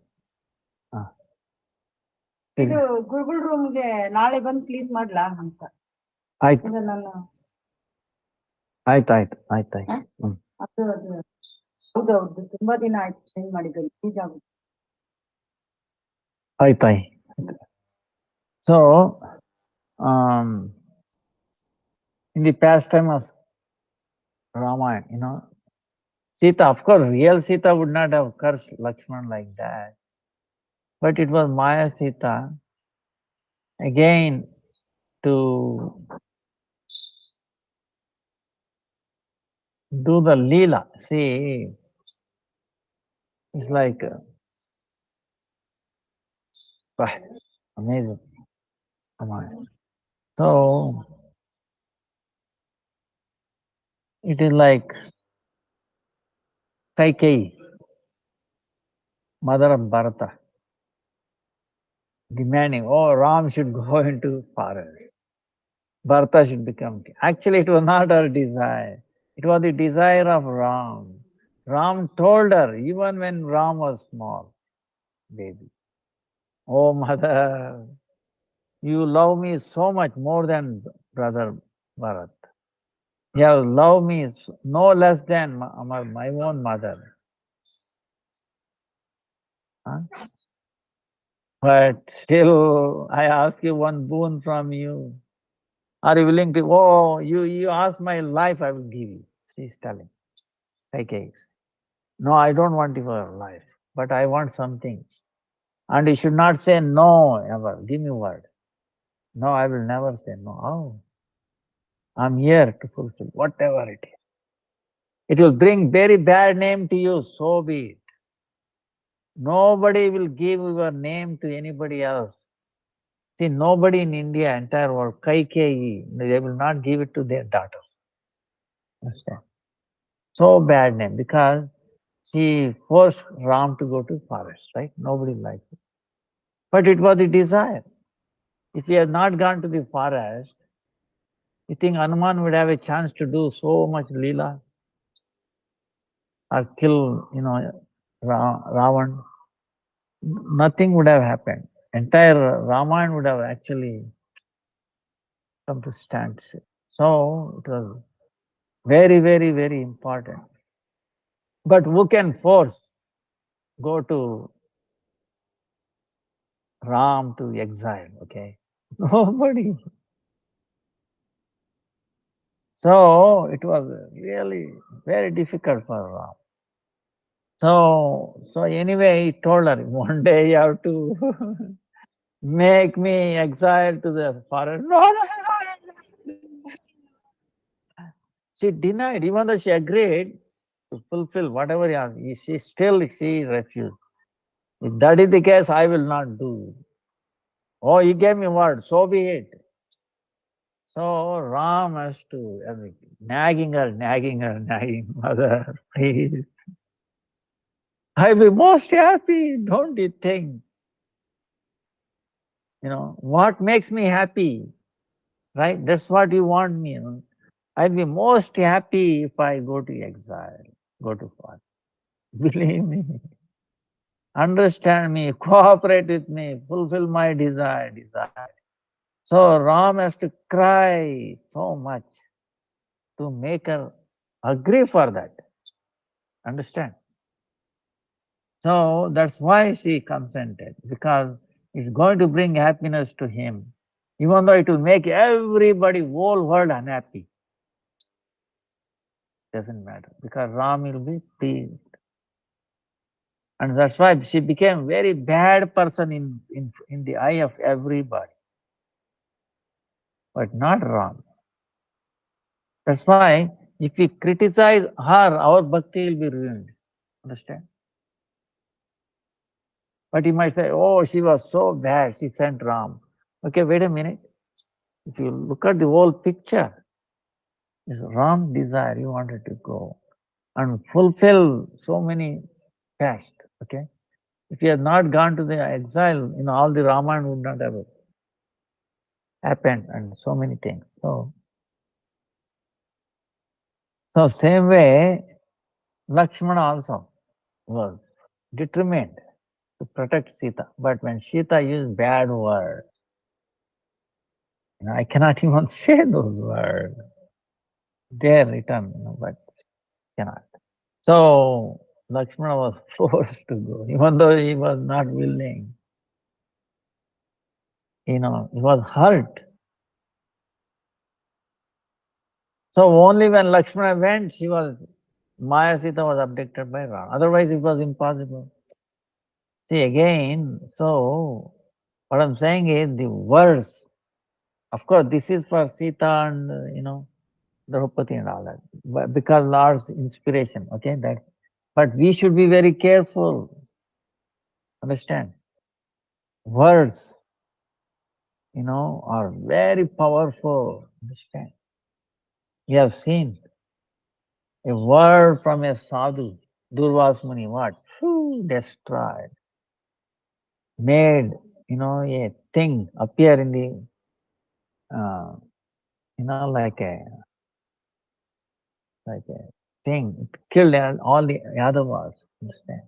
ಇದು ಗುರುಗಳ ರೂಮ್ಗೆ ನಾಳೆ ಬಂದು ಕ್ಲೀನ್ ಮಾಡ್ಲಾ ಅಂತ. ಆಯ್ತು ನಾನು ಆಯ್ತು. ಅದು ಹೌದೌದು, ತುಂಬಾ ದಿನ ಆಯ್ತು ಚೇಂಜ್ ಮಾಡಿದ್ದು. ಚೇಂಜ್ ಆಗುತ್ತೆ. ಆಯ್ತಾಯಿ. So, in the pastime of Ramayana, Sita, of course, real Sita would not have cursed Lakshman like that. But it was Maya Sita, again, to do the Leela. See, it's like, amazing. So, it is like Kaikeyi, mother of Bharata, demanding, oh, Ram should go into forest. Bharata should become king. Actually, it was not her desire. It was the desire of Ram. Ram told her, even when Ram was small, baby, oh, mother, you love me so much more than brother Bharat. You have loved me no less than my own mother. Huh? But still, I ask you one boon from you. Are you willing to, oh, you ask my life, I will give you. She's telling. Okay. No, I don't want your life, but I want something. And you should not say no ever. Give me word. No, I will never say no. Oh, I'm here to fulfill whatever it is. It will bring very bad name to you, so be it. Nobody will give your name to anybody else. See, nobody in India, entire world, Kaikeyi, they will not give it to their daughters. Understand? So bad name, because she forced Ram to go to forest, right? Nobody likes it. But it was the desire. If he had not gone to the forest, you think Hanuman would have a chance to do so much Leela? Or kill, Ravan? Nothing would have happened. Entire Ramayana would have actually come to standstill. So it was very, very, very important. But who can force go to Ram to exile? Okay, nobody. So it was really very difficult for Ram. So anyway, he told her, one day you have to make me exile to the forest. No. She denied, even though she agreed to fulfill whatever he asked. She refused. If that is the case, I will not do it. Oh, he gave me word, so be it. So Ram has to, nagging her, mother, please. I'll be most happy, don't you think? What makes me happy, right? That's what you want me. I'll be most happy if I go to exile, go to forest. Believe me. Understand me, cooperate with me, fulfill my desire. So Ram has to cry so much to make her agree for that. Understand? So that's why she consented, because it's going to bring happiness to him, even though it will make everybody, whole world unhappy. Doesn't matter, because Ram will be pleased. And that's why she became very bad person in the eye of everybody, but not Ram. That's why if we criticize her, our bhakti will be ruined. Understand? But you might say, oh, she was so bad, she sent Ram. Okay, wait a minute. If you look at the whole picture, it's Ram desire, he wanted to go and fulfill so many tasks. Okay? If he had not gone to the exile, all the Ramayana would not have happened and so many things. So same way, Lakshmana also was determined to protect Sita. But when Sita used bad words, I cannot even say those words. They're written, but cannot. So Lakshmana was forced to go, even though he was not willing. He was hurt. So only when Lakshmana went, Maya Sita was abducted by Ram. Otherwise, it was impossible. See again, so what I'm saying is the words, of course, this is for Sita and, Draupadi and all that, but because Lord's inspiration, okay, but we should be very careful, understand? Words, are very powerful, understand? We have seen a word from a sadhu, Durvas Muni, what? Destroyed, made, a thing appear in the, like a thing, it killed all the Yadavas, understand?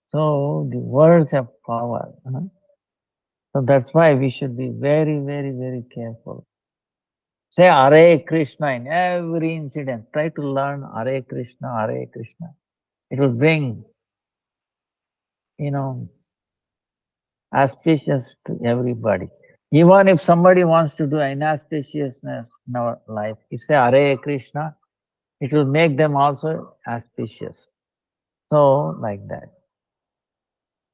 So the words have power. So that's why we should be very, very, very careful. Say Hare Krishna in every incident. Try to learn Hare Krishna, Hare Krishna. It will bring, auspicious to everybody. Even if somebody wants to do inauspiciousness in our life, if say Hare Krishna, it will make them also auspicious. So, like that.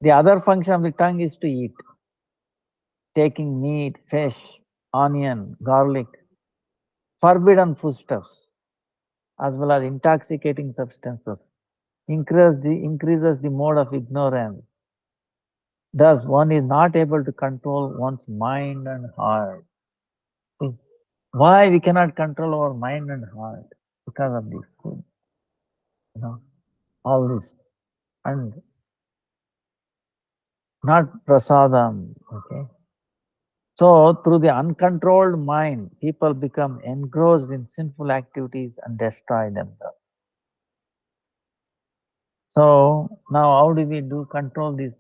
The other function of the tongue is to eat. Taking meat, fish, onion, garlic, forbidden foodstuffs, as well as intoxicating substances, increases the mode of ignorance. Thus, one is not able to control one's mind and heart. Why we cannot control our mind and heart? Because of this food. All this. And not prasadam. Okay. So, through the uncontrolled mind, people become engrossed in sinful activities and destroy themselves. So, now how do we control this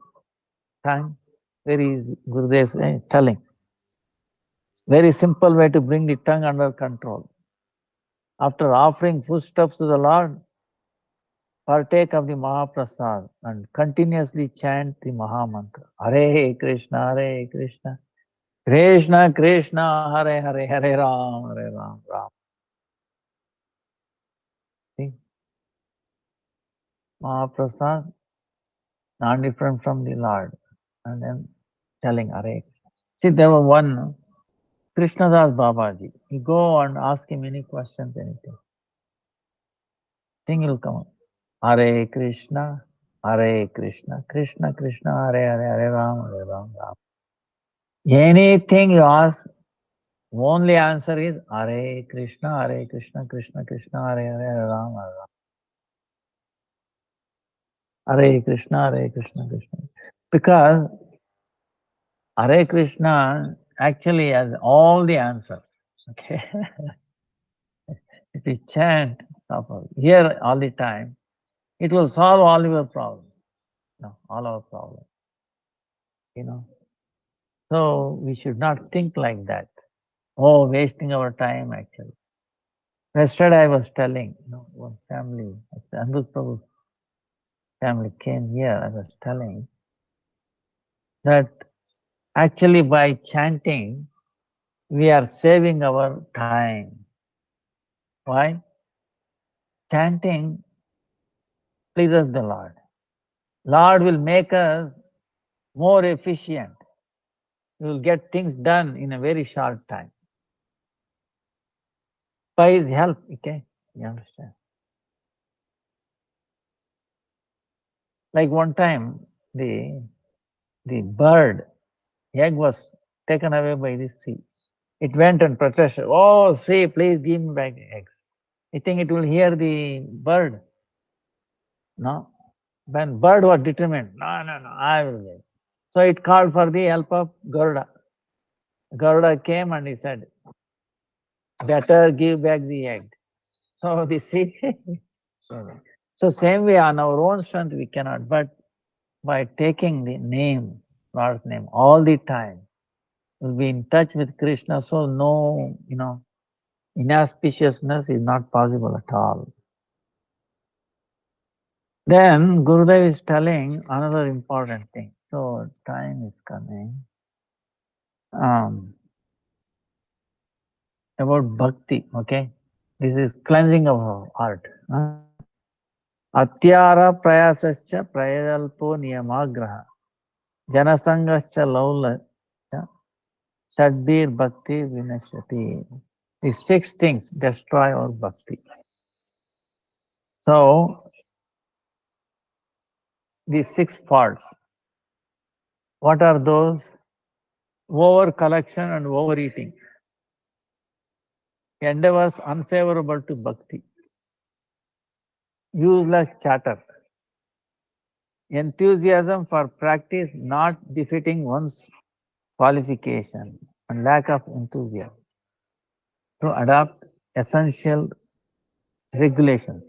tongue? Very easy. Gurudev is telling. Very simple way to bring the tongue under control. After offering foodstuffs to the Lord, partake of the Mahaprasad and continuously chant the Mahamantra. Hare Krishna, Hare Krishna, Krishna Krishna, Hare Hare, Hare Ram, Ram. See? Mahaprasad, not different from the Lord. And then telling Hare. See, there was one Krishnadas Babaji. You go and ask him any questions, anything. Thing will come up. Hare Krishna, Krishna Krishna, Hare Hare, Hare Ram, Ram. Anything you ask, only answer is Hare Krishna, Krishna Krishna, Hare Hare, Hare Ram, Hare Ram. Hare Krishna, Krishna. Because Hare Krishna actually has all the answers. Okay. If you chant, here all the time, it will solve all your problems. All our problems. So we should not think like that. Oh, wasting our time actually. Yesterday I was telling, one family, Amrit Prabhu family came here. I was telling that actually by chanting, we are saving our time. Why? Chanting pleases the Lord. Lord will make us more efficient. We will get things done in a very short time. By His help, okay? You understand? Like one time, the bird egg was taken away by the sea. It went and protested. Oh, sea, please give me back the eggs. You think it will hear the bird? No. When bird was determined, no, no, no, I will get. So it called for the help of Garuda. Garuda came and he said, better give back the egg. So the sea. So same way on our own strength we cannot, but by taking the name, Lord's name all the time, we'll be in touch with Krishna. So no, inauspiciousness is not possible at all. Then Gurudev is telling another important thing. So time is coming. About bhakti, okay? This is cleansing of our heart. Atyara prayasascha prayajalpo niyamagraha janasangascha laula shadbir bhakti vinashati. These 6 things destroy our bhakti. So these 6 faults, what are those? Over collection and overeating. Endeavors unfavorable to bhakti. Useless chatter. Enthusiasm for practice not befitting one's qualification and lack of enthusiasm to adopt essential regulations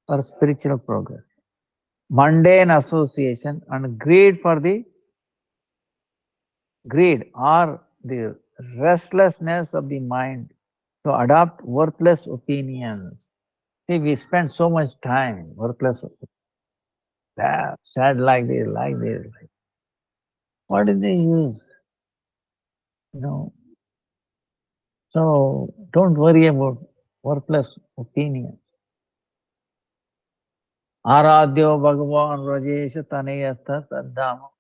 for spiritual progress. Mundane association and greed or the restlessness of the mind to adopt worthless opinions. See, we spend so much time worthless, sad like this, like this. What is the use? So don't worry about worthless opinions. Aradhyo Bhagavan Rajesha Tanayastha Saddhama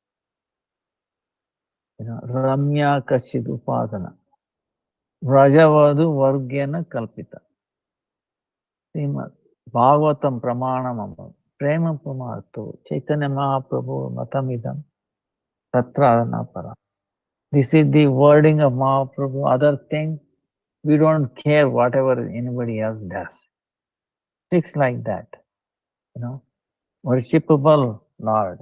Ramya Kashid Upasana Rajavadu Vargyana Kalpita Srimad Bhagavatam Pramanamam Prema Pumarto Chaitanya Mahaprabhu Matamidam Tatrana Para. This is the wording of Mahaprabhu. Other things, we don't care whatever anybody else does. Things like that, worshipable Lord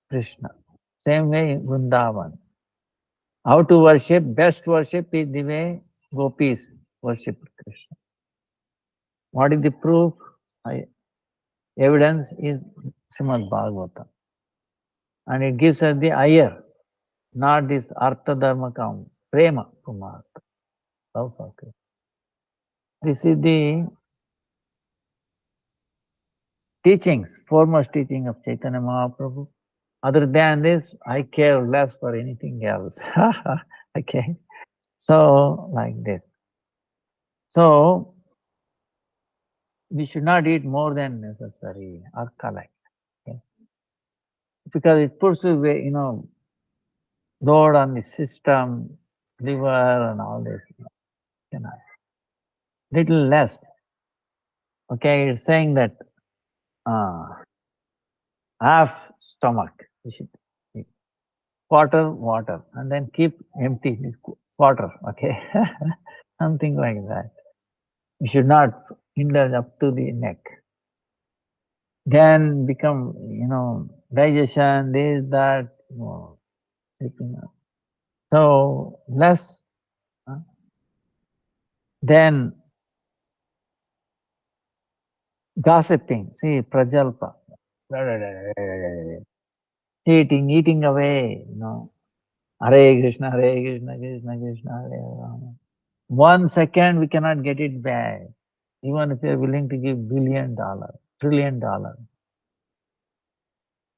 Krishna. Same way in Vrindavan. How to worship? Best worship is the way gopis worship Krishna. What is the proof? Evidence is Srimad Bhagavatam. And it gives us the higher, not this Artha Dharma Kam, Prema Pumartha. Love for Krishna. This is the teachings, foremost teaching of Chaitanya Mahaprabhu. Other than this, I care less for anything else. Okay. So, like this. So, we should not eat more than necessary or collect. Okay? Because it puts away, load on the system, liver and all this. Little less. Okay, it's saying that half stomach, we should eat. Water, and then keep empty water, okay? Something like that. We should not indulge up to the neck. Then become, digestion, this, that, so less. Then gossiping, see, prajalpa. eating away, Hare Krishna, Hare Krishna, Krishna Krishna, Hare Rama. 1 second we cannot get it back. Even if you are willing to give $1 billion, $1 trillion,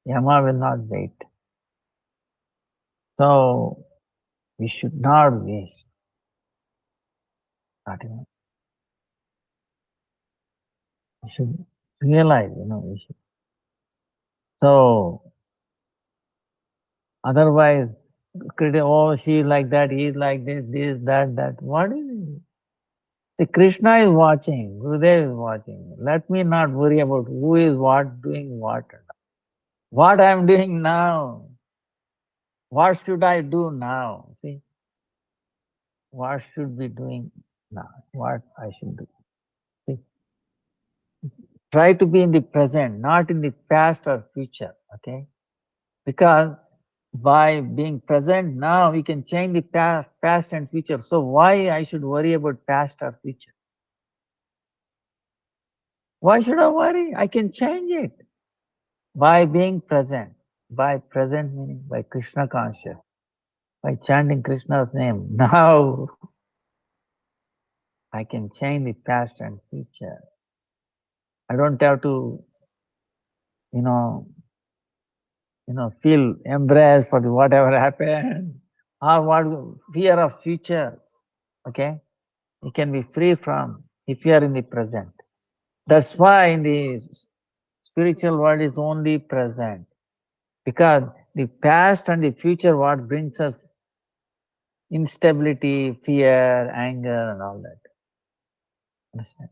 Yama will not wait. So we should not waste. That, we should realize, we should. So otherwise, oh, she is like that, he is like this, that. What is it? The Krishna is watching, Gurudev is watching. Let me not worry about who is what, doing what. What I am doing now, what should I do now? See, what should be doing now? What I should do. See, try to be in the present, not in the past or future. Okay, because by being present now, we can change the past and future. So why I should worry about past or future? Why should I worry? I can change it by being present. By present meaning by Krishna conscious, by chanting Krishna's name. Now I can change the past and future. I don't have to, you know, feel embarrassed for whatever happened or what fear of future. Okay, you can be free from if you are in the present. That's why in the spiritual world is only present, because the past and the future what brings us instability, fear, anger, and all that. Understand?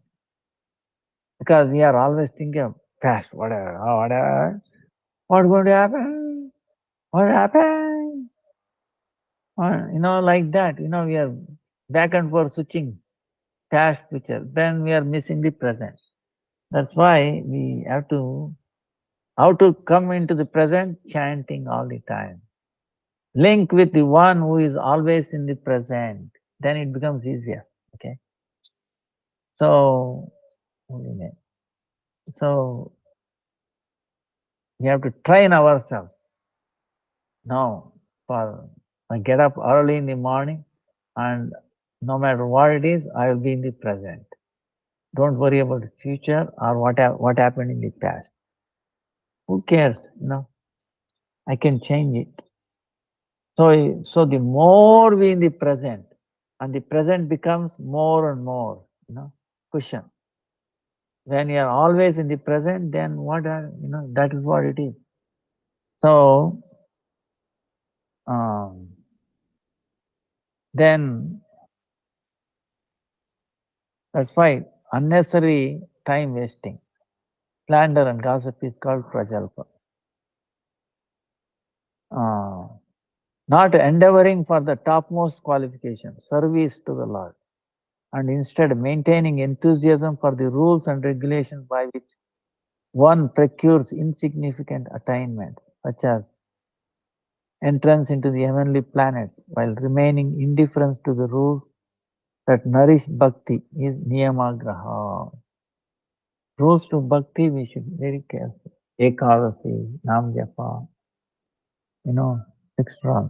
Because we are always thinking of past, whatever, whatever. What's going to happen? What happened? Or, like that. We are back and forth switching past, future. Then we are missing the present. That's why we have to, how to come into the present, chanting all the time. Link with the one who is always in the present. Then it becomes easier. Okay. So, so we have to train ourselves now for I get up early in the morning and no matter what it is, I will be in the present. Don't worry about the future or what happened in the past. Who cares? I can change it. So the more we in the present, and the present becomes more and more, cushion. When you are always in the present, then that is what it is. So then that's why unnecessary time wasting, slander and gossip is called prajalpa. Not endeavoring for the topmost qualification, service to the Lord, and instead maintaining enthusiasm for the rules and regulations by which one procures insignificant attainments, such as entrance into the heavenly planets, while remaining indifferent to the rules that nourish bhakti is niyamagraha. Rules to bhakti we should be very careful. Ekadasi, Nam Japa, etc.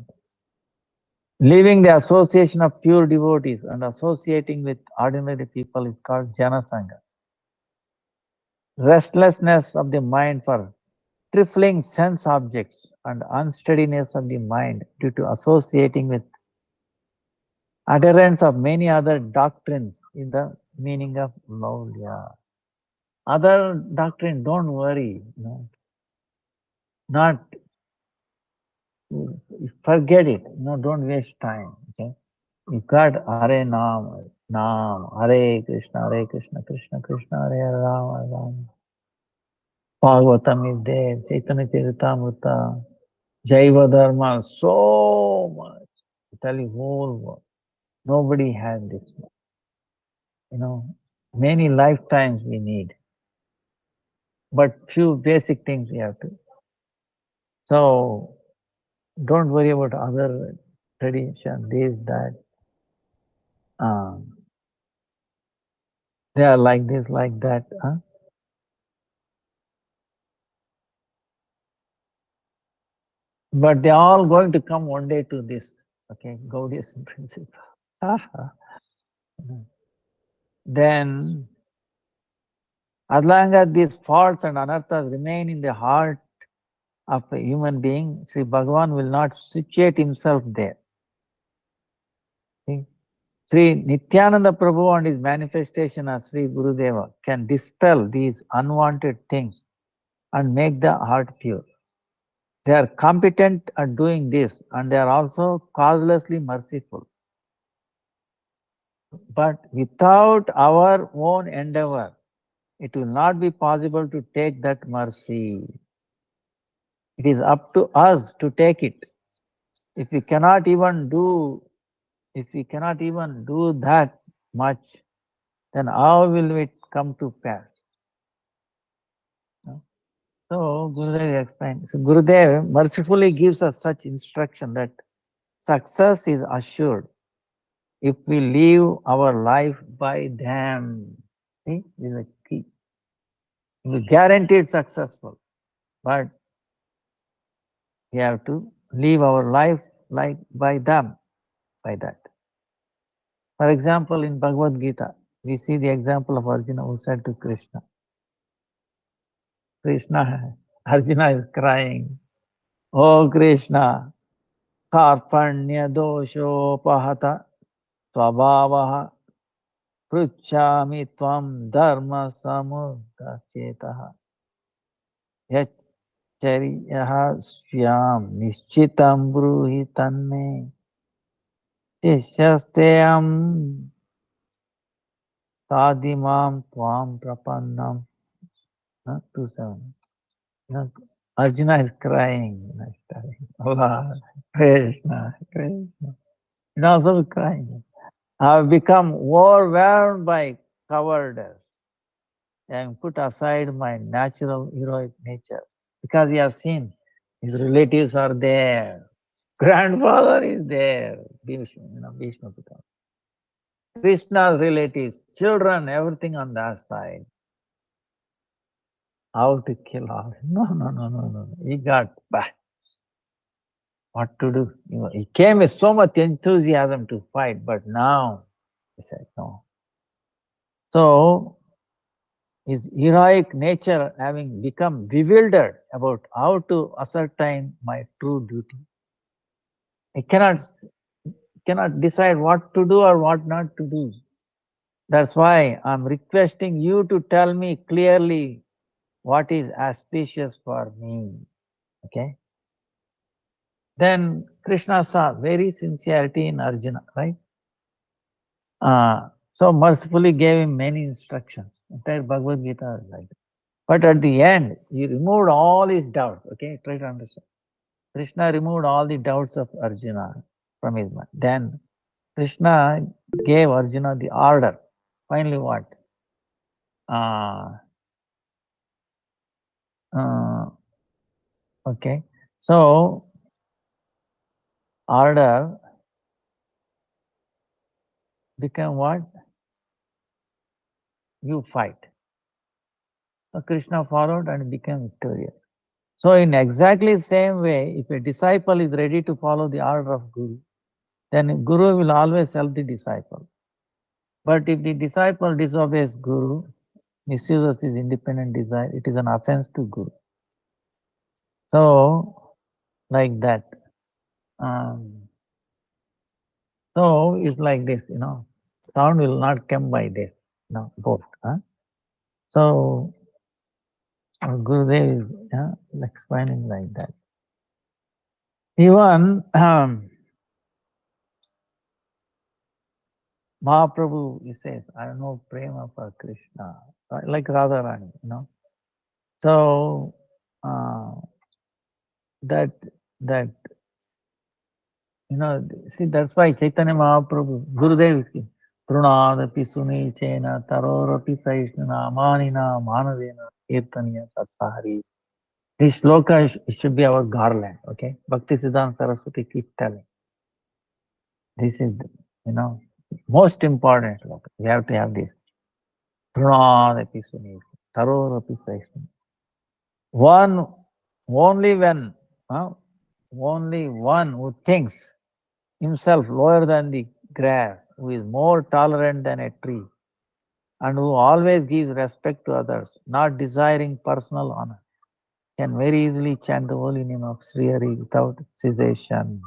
Leaving the association of pure devotees and associating with ordinary people is called Janasanga. Restlessness of the mind for trifling sense objects and unsteadiness of the mind due to associating with adherents of many other doctrines in the meaning of Laulya. Other doctrine, don't worry, not forget it, don't waste time. Okay, you got Hare Nam, Hare Krishna, Krishna Krishna, Hare Rama, Rama. Bhagavatam is there, Chaitanya Charitamrita, Jaiva Dharma, so much. I tell you, whole world. Nobody has this much. Many lifetimes we need, but few basic things we have to. So don't worry about other tradition, this, that. They are like this, like that. Huh? But they all going to come one day to this, okay, Gaudiya principle. Then, as long as these faults and anarthas remain in the heart of a human being, Sri Bhagavan will not situate himself there. See? Sri Nityananda Prabhu and his manifestation as Sri Gurudeva can dispel these unwanted things and make the heart pure. They are competent at doing this and they are also causelessly merciful. But without our own endeavor, it will not be possible to take that mercy. It is up to us to take it. If we cannot even do that much, then how will it come to pass? So Gurudev explained. So Gurudev mercifully gives us such instruction that success is assured if we live our life by them. See, this is a key. We guaranteed successful, but we have to live our life like by them, by that. For example, in Bhagavad Gita, we see the example of Arjuna who said to Krishna, Arjuna is crying, "Oh Krishna, karpanya doshopahata swabhavaha pruchami tvam dharma samudachetaha yacharyaha svyam nishchitam bruhi tanme shishyasteyam sadimam tvam prapannam." 2:7. Arjuna is crying. Allah, Krishna, Krishna. And also crying. I have become overwhelmed by cowardice and put aside my natural heroic nature because he has seen his relatives are there. Grandfather is there. Bhishma Pitama. Krishna's relatives, children, everything on that side. How to kill all? No. He got back. What to do? He came with so much enthusiasm to fight, but now he said no. So his heroic nature having become bewildered about how to ascertain my true duty. He cannot decide what to do or what not to do. That's why I'm requesting you to tell me clearly what is auspicious for me. Okay? Then Krishna saw very sincerity in Arjuna, right? So mercifully gave him many instructions. Entire Bhagavad Gita is like that. But at the end, he removed all his doubts. Okay, try to understand. Krishna removed all the doubts of Arjuna from his mind. Then Krishna gave Arjuna the order. Finally, what? Okay, so order became what? You fight. So Krishna followed and became victorious. So in exactly the same way, if a disciple is ready to follow the order of Guru, then Guru will always help the disciple. But if the disciple disobeys Guru, misuses his independent desire, it is an offense to Guru. So, like that. So it's like this, sound will not come by this, both. So Gurudev is explaining like that. Even Mahaprabhu, he says, I know prema for Krishna, like Radharani, So that see, that's why Chaitanya Mahaprabhu, Gurudev is Prunadapi Sunichena Tarorapi Saishnana Manina Manavena Kirtaniya Sattahari. This shloka should be our garland, okay? Bhakti Siddhanta Saraswati keep telling. This is, most important shloka. We have to have this. Prunadapi Sunichena Tarorapi Saishnana. One, only when only one who thinks himself lower than the grass, who is more tolerant than a tree, and who always gives respect to others, not desiring personal honor, can very easily chant the holy name of Sri Hari without cessation.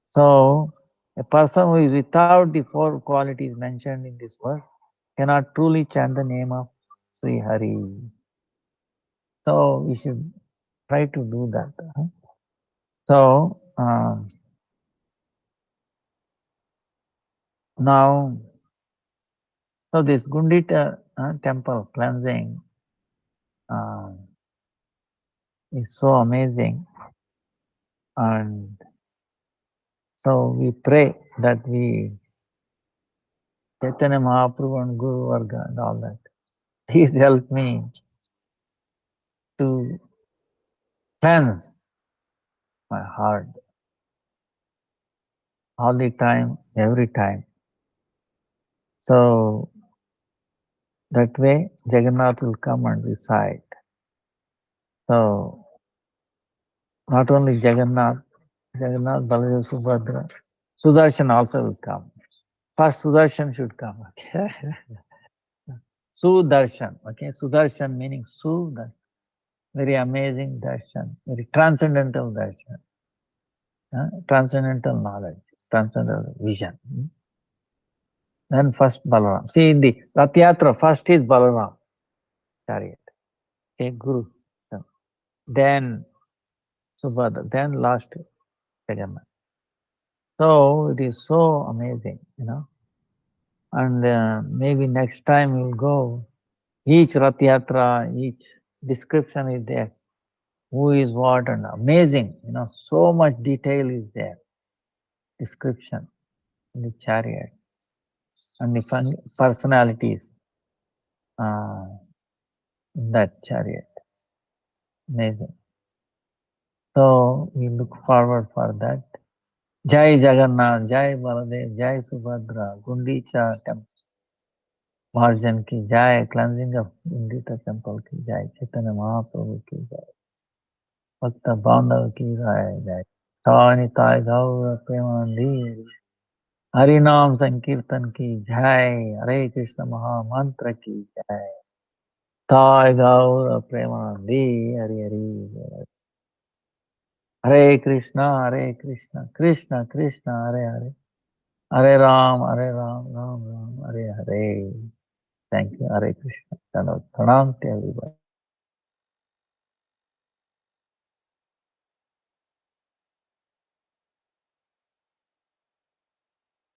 So, a person who is without the four qualities mentioned in this verse cannot truly chant the name of Sri Hari. So, we should try to do that. So, now, so this Gundita temple cleansing is so amazing, and so we pray that Chaitanya Mahaprabhu and Guru Varga and all that, please help me to cleanse my heart all the time, every time. So that way Jagannath will come and reside. So not only Jagannath, Baladev, Subhadra, Sudarshan also will come. First Sudarshan should come. Okay? Sudarshan. Okay, Sudarshan meaning Sudarshan. Very amazing darshan, very transcendental darshan. Transcendental knowledge, transcendental vision. Then first Balaram. See in the Rath Yatra, first is Balaram chariot. Okay, Guru. Then Subhadra. Then last Jagannath. So it is so amazing, And maybe next time we'll go. Each Rath Yatra, each description is there. Who is what and amazing, so much detail is there. Description in the chariot and the personalities in that chariot. Amazing. So we look forward for that. Jai Jagannath, Jai Baladev, Jai Subhadra, Gundicha temple. Marjan ki Jai, cleansing of Gundita temple ki Jai, Chaitanya Mahaprabhu ki Jai, Bhakta Bandhav ki Jai, Tawani Tai Gaura Premanandi, Harinam Sankirtan ki Jai, Hare Krishna Maha Mantra ki Jai, Tai Gaura Premanandi, Hari Hari. Hare Krishna, Krishna Krishna, Hare Hare, Hare Ram, Ram Ram, Hare Hare. Thank you, Hare Krishna. Pranam to everybody.